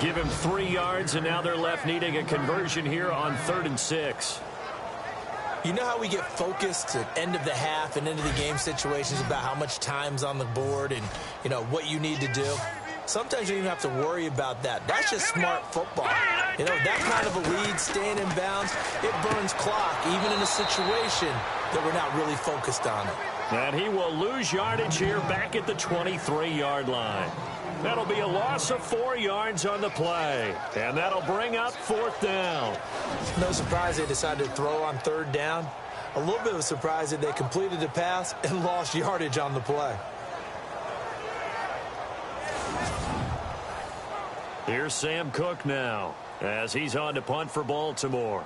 Give him 3 yards, and now they're left needing a conversion here on 3rd and 6. You know how we get focused at end of the half and into the game situations about how much time's on the board and, you know, what you need to do? Sometimes you don't even have to worry about that. That's just smart football. You know, that kind of a lead, staying in bounds, it burns clock, even in a situation that we're not really focused on it. And he will lose yardage here back at the 23-yard line. That'll be a loss of 4 yards on the play. And that'll bring up 4th down. No surprise they decided to throw on 3rd down. A little bit of a surprise that they completed the pass and lost yardage on the play. Here's Sam Cook now as he's on to punt for Baltimore.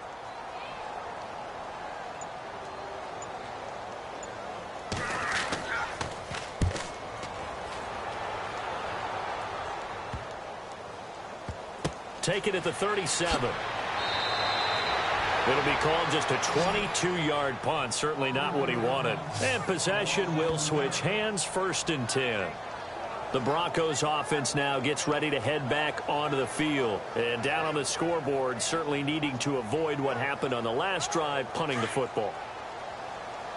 Take it at the 37. It'll be called just a 22-yard punt. Certainly not what he wanted. And possession will switch hands, 1st and 10. The Broncos offense now gets ready to head back onto the field. And down on the scoreboard, certainly needing to avoid what happened on the last drive, punting the football.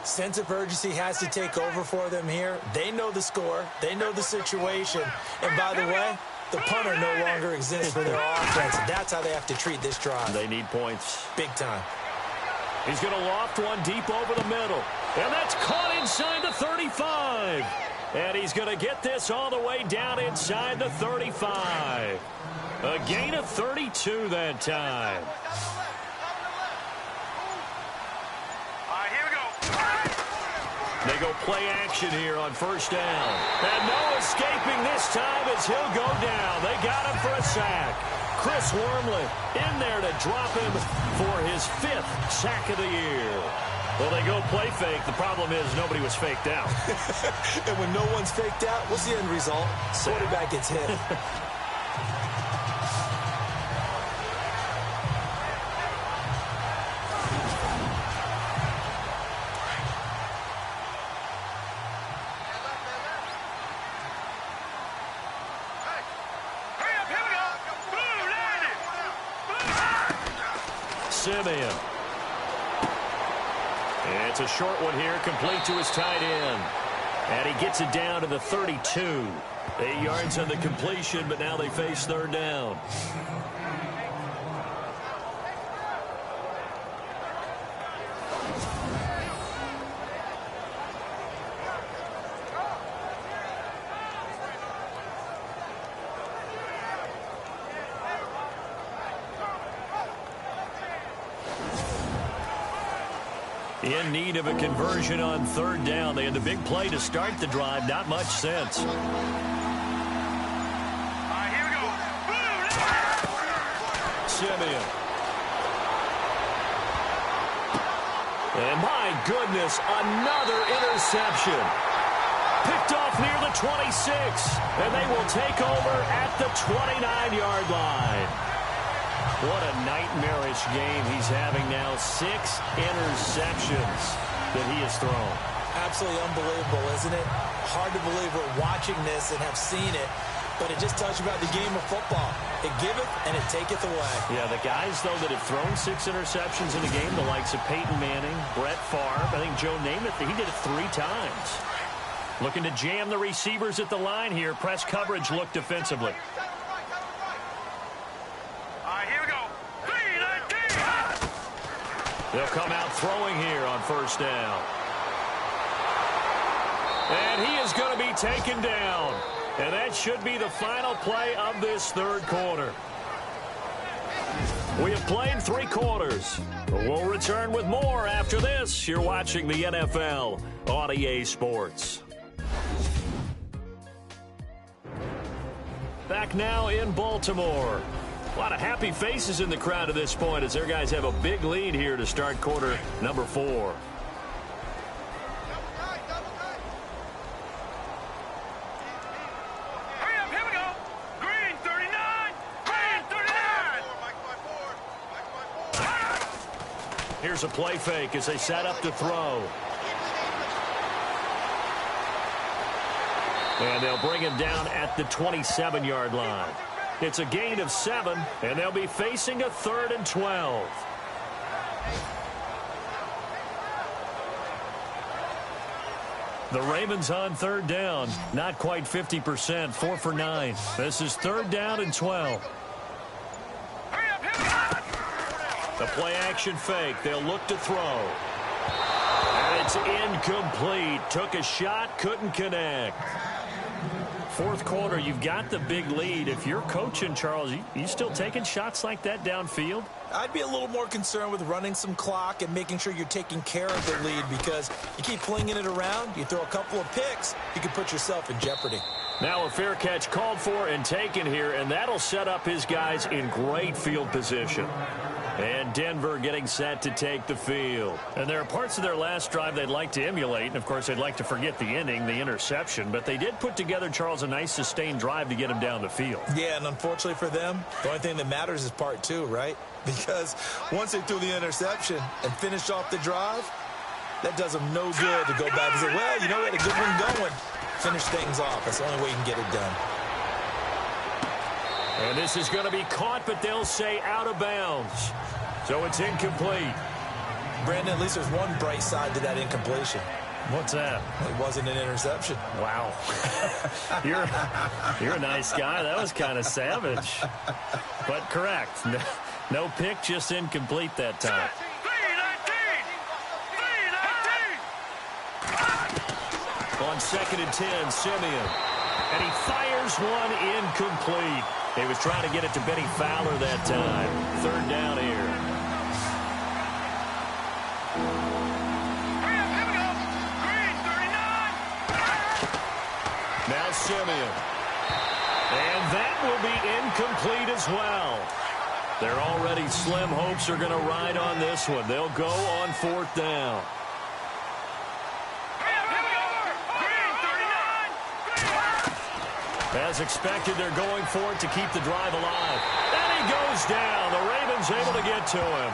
Sense of urgency has to take over for them here. They know the score. They know the situation. And by the way, the punter no longer exists for their offense. That's how they have to treat this drive. They need points. Big time. He's going to loft one deep over the middle. And that's caught inside the 35. And he's going to get this all the way down inside the 35. A gain of 32 that time. Here we go. They go play action here on 1st down. And no escaping this time as he'll go down. They got him for a sack. Chris Wormley in there to drop him for his 5th sack of the year. Well, they go play fake. The problem is nobody was faked out. And when no one's faked out, what's the end result? Quarterback gets hit. Simeon. It's a short one here, complete to his tight end. And he gets it down to the 32. 8 yards on the completion, but now they face 3rd down. In need of a conversion on 3rd down. They had the big play to start the drive. Not much sense. Here we go. Simeon. And my goodness, another interception. Picked off near the 26. And they will take over at the 29-yard line. What a nightmarish game he's having now. 6 interceptions that he has thrown. Absolutely unbelievable, isn't it? Hard to believe we're watching this and have seen it, but it just tells you about the game of football. It giveth and it taketh away. Yeah, the guys, though, that have thrown 6 interceptions in a game, the likes of Peyton Manning, Brett Favre, I think Joe Namath, he did it 3 times. Looking to jam the receivers at the line here. Press coverage look defensively. They'll come out throwing here on 1st down. And he is going to be taken down. And that should be the final play of this third quarter. We have played 3 quarters. We'll return with more after this. You're watching the NFL on EA Sports. Back now in Baltimore. A lot of happy faces in the crowd at this point as their guys have a big lead here to start quarter number 4. Here's a play fake as they set up to throw. And they'll bring him down at the 27-yard line. It's a gain of 7, and they'll be facing a 3rd and 12. The Ravens on 3rd down. Not quite 50%, 4 for 9. This is 3rd down and 12. The play-action fake. They'll look to throw. And it's incomplete. Took a shot, couldn't connect. Fourth quarter, you've got the big lead. If you're coaching, Charles, you still taking shots like that downfield? I'd be a little more concerned with running some clock and making sure you're taking care of the lead, because you keep flinging it around, you throw a couple of picks, you can put yourself in jeopardy. Now a fair catch called for and taken here, and that'll set up his guys in great field position. And Denver getting set to take the field. And there are parts of their last drive they'd like to emulate. And, of course, they'd like to forget the ending, the interception. But they did put together, Charles, a nice sustained drive to get him down the field. Yeah, and unfortunately for them, the only thing that matters is part 2, right? Because once they threw the interception and finished off the drive, that does them no good to go back and say, well, you know, we had a good one going. Finish things off. That's the only way you can get it done. And this is going to be caught, but they'll say out of bounds. So it's incomplete. Brandon, at least there's one bright side to that incompletion. What's that? It wasn't an interception. Wow. You're a nice guy. That was kind of savage. But correct. No pick, just incomplete that time. On 2nd and 10, Simeon. And he fires one incomplete. He was trying to get it to Benny Fowler that time. 3rd down here. Now Simeon. And that will be incomplete as well. Their already slim hopes are going to ride on this one. They'll go on 4th down. As expected, they're going for it to keep the drive alive. And he goes down. The Ravens able to get to him.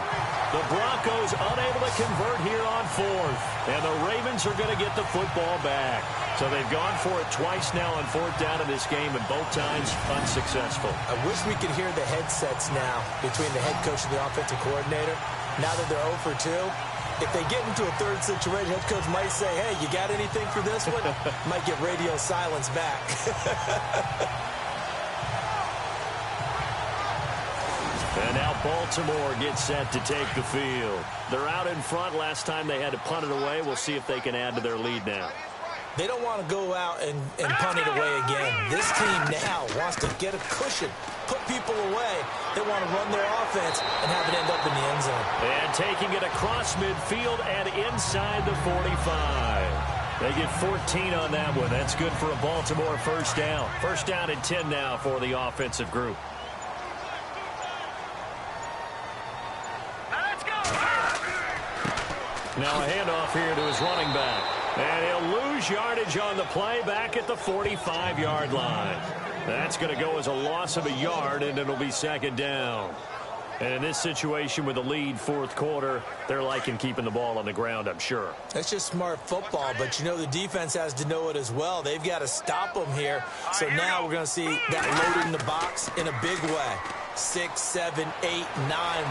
The Broncos unable to convert here on 4th. And the Ravens are going to get the football back. So they've gone for it twice now on 4th down in this game, and both times unsuccessful. I wish we could hear the headsets now between the head coach and the offensive coordinator. Now that they're 0 for 2. If they get into a 3rd situation, head coach might say, hey, you got anything for this one? Might get radio silence back. And now Baltimore gets set to take the field. They're out in front. Last time they had to punt it away. We'll see if they can add to their lead now. They don't want to go out and punt it away again. This team now wants to get a cushion, put people away. They want to run their offense and have it end up in the end zone. And taking it across midfield and inside the 45. They get 14 on that one. That's good for a Baltimore 1st down. 1st down and 10 now for the offensive group. Now a handoff here to his running back. And he'll lose yardage on the play back at the 45-yard line. That's going to go as a loss of a yard, and it'll be 2nd down. And in this situation with the lead 4th quarter, they're liking keeping the ball on the ground, I'm sure. That's just smart football, but you know the defense has to know it as well. They've got to stop them here. So now we're going to see that loading the box in a big way. 6, 7, 8, 9,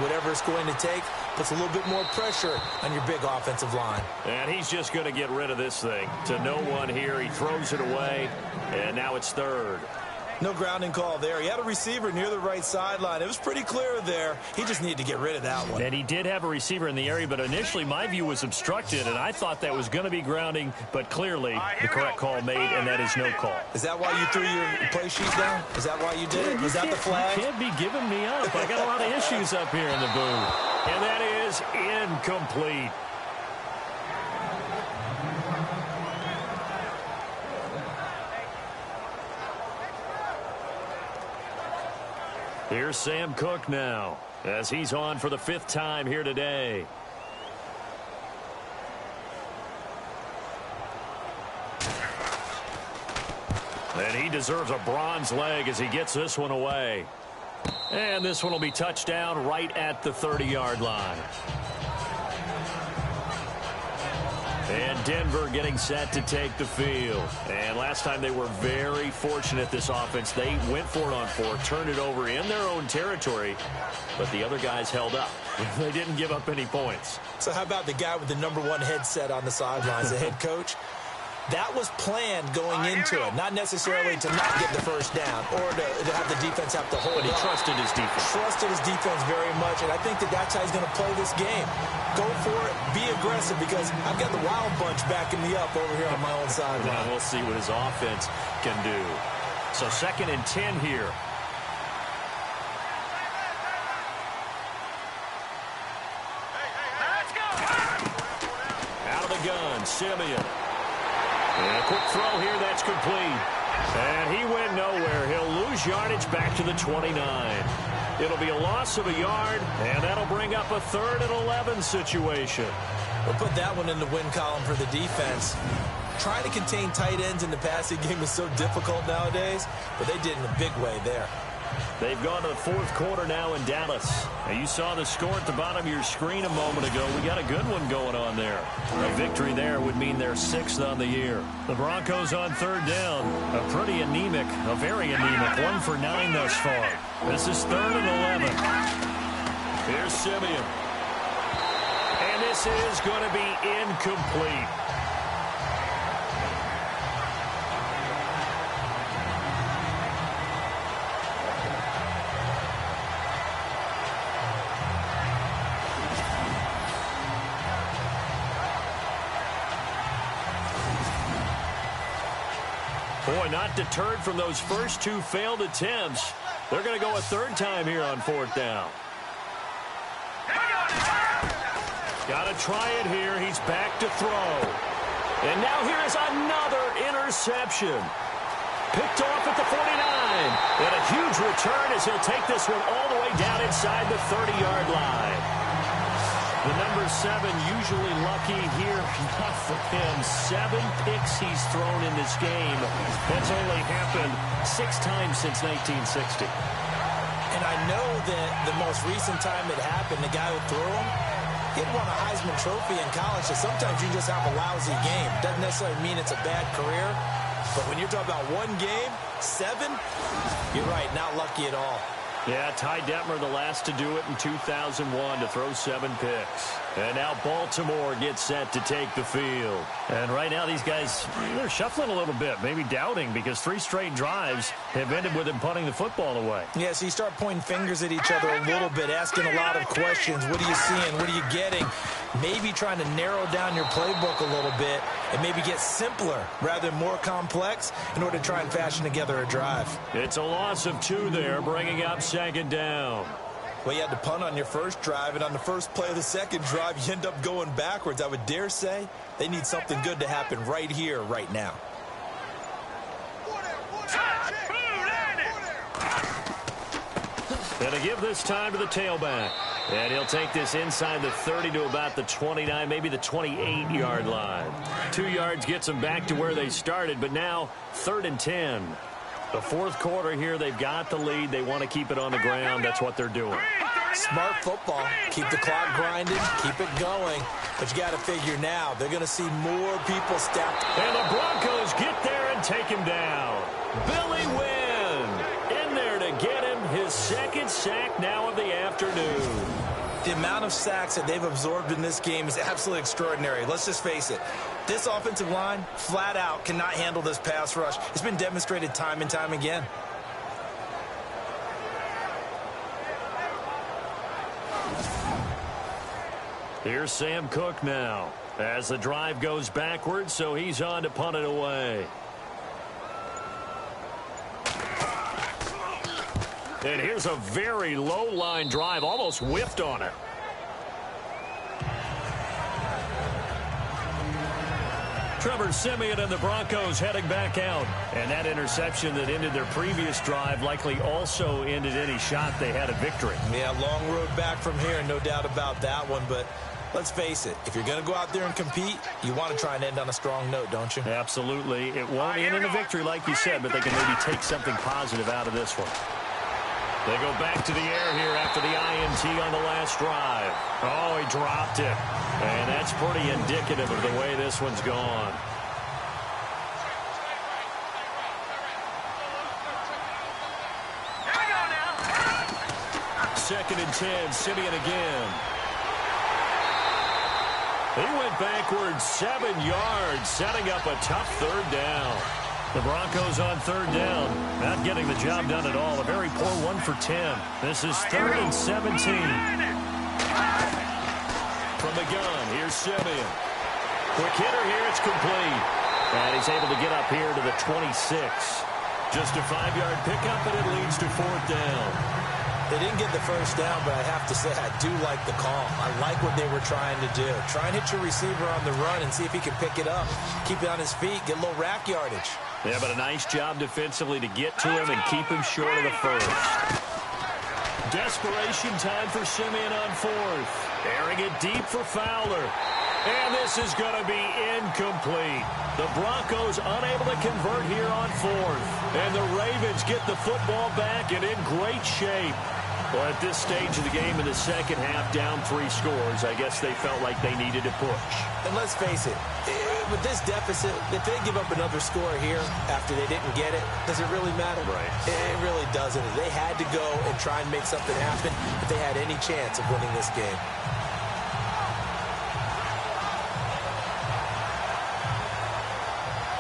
whatever it's going to take, puts a little bit more pressure on your big offensive line. And he's just going to get rid of this thing. To no one here, he throws it away, and now it's 3rd. No grounding call there. He had a receiver near the right sideline. It was pretty clear there. He just needed to get rid of that one. And he did have a receiver in the area, but initially my view was obstructed, and I thought that was going to be grounding, but clearly the correct call made, and that is no call. Is that why you threw your play sheet down? Is that why you did it? Was that the flag? You can't be giving me up. I got a lot of issues up here in the booth. And that is incomplete. Here's Sam Cook now, as he's on for the 5th time here today. And he deserves a bronze leg as he gets this one away. And this one will be touchdown right at the 30-yard line. And Denver getting set to take the field. And last time they were very fortunate, this offense. They went for it on 4, turned it over in their own territory, but the other guys held up. They didn't give up any points. So how about the guy with the #1 headset on the sidelines, the head coach? That was planned going into it, not necessarily to not get the first down or to have the defense have to hold it. But he trusted his defense. Trusted his defense very much, and I think that's how he's going to play this game. Go for it, be aggressive, because I've got the wild bunch backing me up over here on my own sideline. Well, we'll see what his offense can do. So 2nd and 10 here. Let's go. Out of the gun, Simeon. And a quick throw here, that's complete. And he went nowhere. He'll lose yardage back to the 29. It'll be a loss of a yard, and that'll bring up a 3rd and 11 situation. We'll put that one in the win column for the defense. Trying to contain tight ends in the passing game is so difficult nowadays, but they did in a big way there. They've gone to the 4th quarter now in Dallas. Now, you saw the score at the bottom of your screen a moment ago. We got a good one going on there. A victory there would mean they're 6th on the year. The Broncos on 3rd down. A pretty anemic, a very anemic, 1 for 9 thus far. This is 3rd and 11. Here's Simeon. And this is going to be incomplete. Boy, not deterred from those first 2 failed attempts. They're going to go a 3rd time here on 4th down. Got to try it here. He's back to throw. And now here is another interception. Picked off at the 49. And a huge return as he'll take this one all the way down inside the 30-yard line. The #7 usually lucky here, not for him. 7 picks he's thrown in this game. That's only happened 6 times since 1960. And I know that the most recent time it happened, the guy who threw him, he had won a Heisman Trophy in college, so sometimes you just have a lousy game. Doesn't necessarily mean it's a bad career, but when you're talking about 1 game, 7, you're right, not lucky at all. Yeah, Ty Detmer, the last to do it in 2001, to throw 7 picks. And now Baltimore gets set to take the field. And right now these guys, they're shuffling a little bit, maybe doubting, because 3 straight drives have ended with them punting the football away. Yeah, so you start pointing fingers at each other a little bit, asking a lot of questions. What are you seeing? What are you getting? Maybe trying to narrow down your playbook a little bit and maybe get simpler rather than more complex in order to try and fashion together a drive. It's a loss of 2 there, bringing up 2nd down. Well, you had to punt on your first drive, and on the first play of the second drive, you end up going backwards. I would dare say they need something good to happen right here, right now. And to give this time to the tailback. And he'll take this inside the 30 to about the 29, maybe the 28-yard line. 2 yards gets them back to where they started, but now 3rd and 10. The 4th quarter here, they've got the lead. They want to keep it on the ground. That's what they're doing. Smart football. Keep the clock grinding. Keep it going. But you got to figure now, they're going to see more people stacked. And the Broncos get there and take him down. Billy Wynn in there to get him his 2nd sack now of the afternoon. The amount of sacks that they've absorbed in this game is absolutely extraordinary. Let's just face it. This offensive line, flat out, cannot handle this pass rush. It's been demonstrated time and time again. Here's Sam Cook now as the drive goes backwards, so he's on to punt it away. And here's a very low line drive, almost whiffed on it. Trevor Siemian and the Broncos heading back out. And that interception that ended their previous drive likely also ended any shot they had at victory. Yeah, long road back from here, no doubt about that one. But let's face it, if you're going to go out there and compete, you want to try and end on a strong note, don't you? Absolutely. It won't end in a victory like you said, but they can maybe take something positive out of this one. They go back to the air here after the INT on the last drive. Oh, he dropped it. And that's pretty indicative of the way this one's gone. Here we go now. 2nd and 10, Siemian again. He went backwards 7 yards, setting up a tough 3rd down. The Broncos on 3rd down, not getting the job done at all. A very poor 1 for 10. This is 3rd and 17. From the gun, here's Siemian. Quick hitter here, it's complete. And he's able to get up here to the 26. Just a 5-yard pickup, and it leads to 4th down. They didn't get the first down, but I have to say I do like the call. I like what they were trying to do. Try and hit your receiver on the run and see if he can pick it up. Keep it on his feet, get a little rack yardage. Yeah, but a nice job defensively to get to him and keep him short of the first. Desperation time for Siemian on 4th. Airing it deep for Fowler. And this is going to be incomplete. The Broncos unable to convert here on 4th. And the Ravens get the football back and in great shape. Well, at this stage of the game in the second half, down 3 scores, I guess they felt like they needed to push. And let's face it, with this deficit, if they give up another score here after they didn't get it, does it really matter? Right. It really doesn't. They had to go and try and make something happen if they had any chance of winning this game.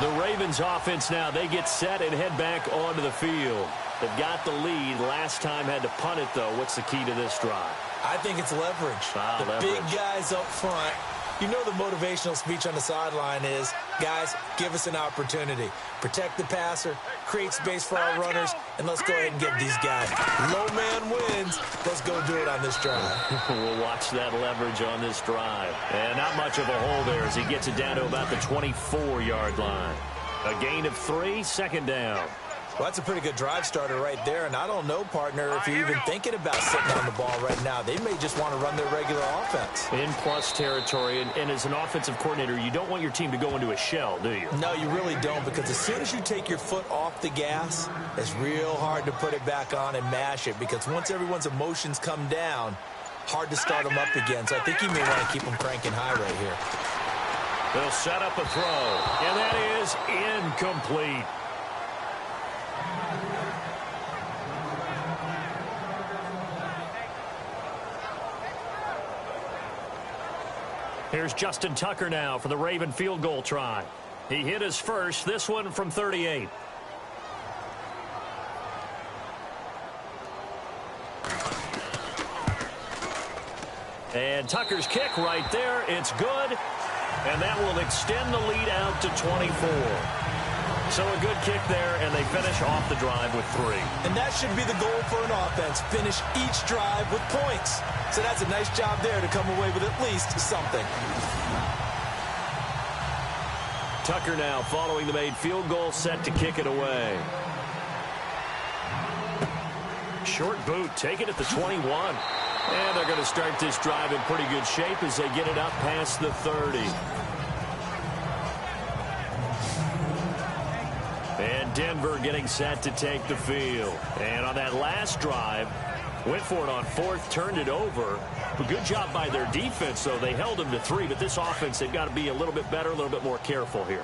The Ravens offense now, they get set and head back onto the field. They've got the lead. Last time had to punt it, though. What's the key to this drive? I think it's leverage. The big guys up front. You know the motivational speech on the sideline is, guys, give us an opportunity. Protect the passer, create space for our runners, and let's go ahead and get these guys. Low man wins. Let's go do it on this drive. We'll watch that leverage on this drive. And not much of a hole there as he gets it down to about the 24-yard line. A gain of 3, 2nd down. Well, that's a pretty good drive starter right there, and I don't know, partner, if you're even thinking about sitting on the ball right now. They may just want to run their regular offense. In plus territory, and as an offensive coordinator, you don't want your team to go into a shell, do you? No, you really don't, because as soon as you take your foot off the gas, it's real hard to put it back on and mash it, because once everyone's emotions come down, hard to start them up again. So I think you may want to keep them cranking high right here. They'll set up a throw, and that is incomplete. Here's Justin Tucker now for the Raven field goal try. He hit his first, this one from 38. And Tucker's kick right there, it's good. And that will extend the lead out to 24. So a good kick there, and they finish off the drive with 3. And that should be the goal for an offense, finish each drive with points. So that's a nice job there to come away with at least something. Tucker now following the made field goal, set to kick it away. Short boot, take it at the 21. And they're going to start this drive in pretty good shape as they get it up past the 30. And Denver getting set to take the field. And on that last drive, went for it on 4th, turned it over. A good job by their defense, though. They held them to 3, but this offense, they've got to be a little bit better, a little bit more careful here.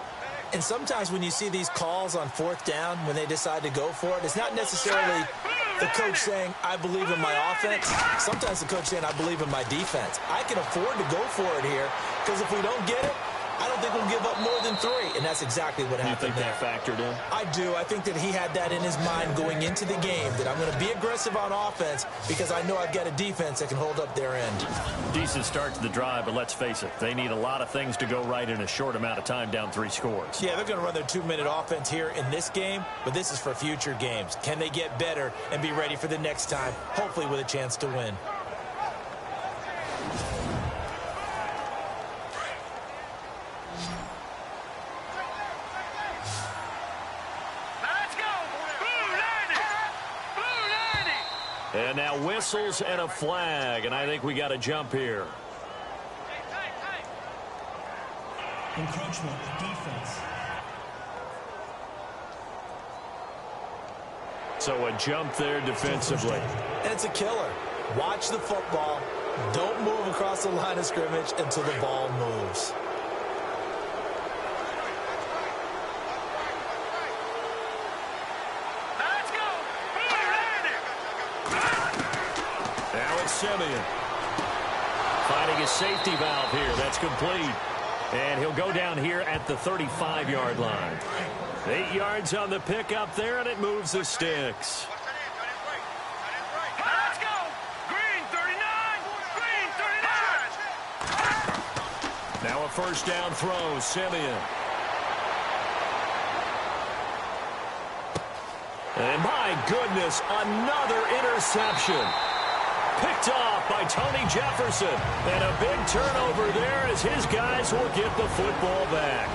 And sometimes when you see these calls on 4th down, when they decide to go for it, it's not necessarily the coach saying, I believe in my offense. Sometimes the coach saying, I believe in my defense. I can afford to go for it here, because if we don't get it, I don't think we'll give up more than 3, and that's exactly what happened there. You think that factored in? I do. I think that he had that in his mind going into the game, that I'm going to be aggressive on offense because I know I've got a defense that can hold up their end. Decent start to the drive, but let's face it, they need a lot of things to go right in a short amount of time, down 3 scores. Yeah, they're going to run their 2-minute offense here in this game, but this is for future games. Can they get better and be ready for the next time, hopefully with a chance to win? And now whistles and a flag, and I think we got a jump here. Encroachment, defense. So a jump there defensively. And it's a killer. Watch the football. Don't move across the line of scrimmage until the ball moves. Simeon finding his safety valve here. That's complete. And he'll go down here at the 35-yard line. 8 yards on the pickup there, and it moves the sticks. Let's go! Green 39! Green 39! Now a first down throw, Simeon. And my goodness, another interception. Picked off by Tony Jefferson. And a big turnover there as his guys will get the football back.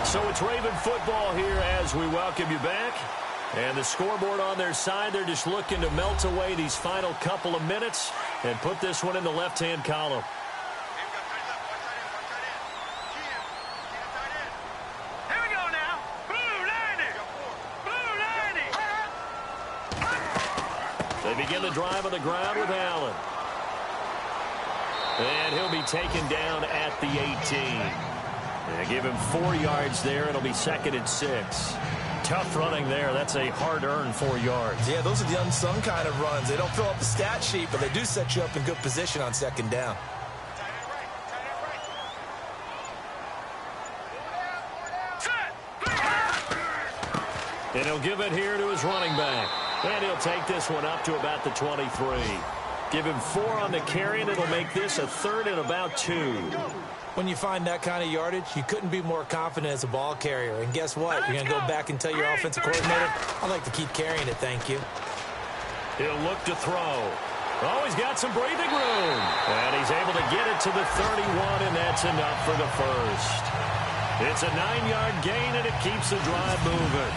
So it's Raven football here as we welcome you back. And the scoreboard on their side, they're just looking to melt away these final couple of minutes and put this one in the left-hand column. They begin the drive on the ground with Allen. And he'll be taken down at the 18. They give him 4 yards there. It'll be 2nd and 6. Tough running there. That's a hard-earned 4 yards. Yeah, those are the unsung kind of runs. They don't fill up the stat sheet, but they do set you up in good position on 2nd down. And he'll give it here to his running back. And he'll take this one up to about the 23. Give him 4 on the carry, and it'll make this a 3rd and about 2. When you find that kind of yardage, you couldn't be more confident as a ball carrier. And guess what? You're going to go back and tell your offensive coordinator, I'd like to keep carrying it, thank you. He'll look to throw. Oh, he's got some breathing room. And he's able to get it to the 31, and that's enough for the first. It's a 9-yard gain, and it keeps the drive moving.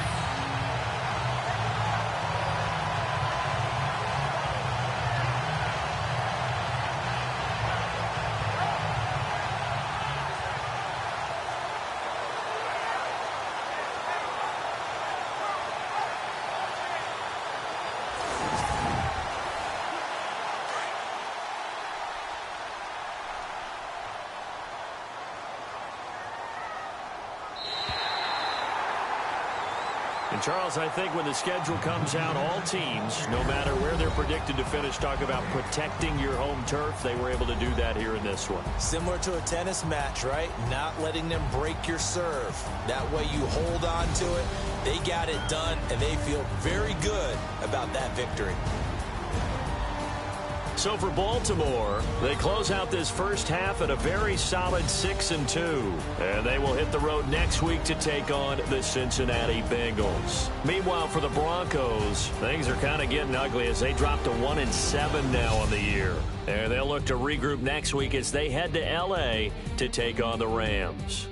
And, Charles, I think when the schedule comes out, all teams, no matter where they're predicted to finish, talk about protecting your home turf. They were able to do that here in this one. Similar to a tennis match, right? Not letting them break your serve. That way you hold on to it. They got it done, and they feel very good about that victory. So for Baltimore, they close out this first half at a very solid 6-2. And they will hit the road next week to take on the Cincinnati Bengals. Meanwhile, for the Broncos, things are kind of getting ugly as they drop to 1-7 now on the year. And they'll look to regroup next week as they head to L.A. to take on the Rams.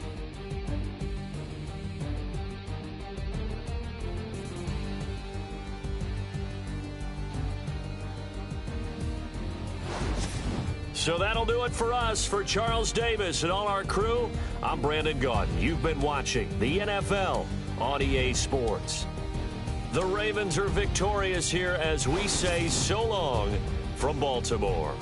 So that'll do it for us. For Charles Davis and all our crew, I'm Brandon Gaudin. You've been watching the NFL on EA Sports. The Ravens are victorious here as we say so long from Baltimore.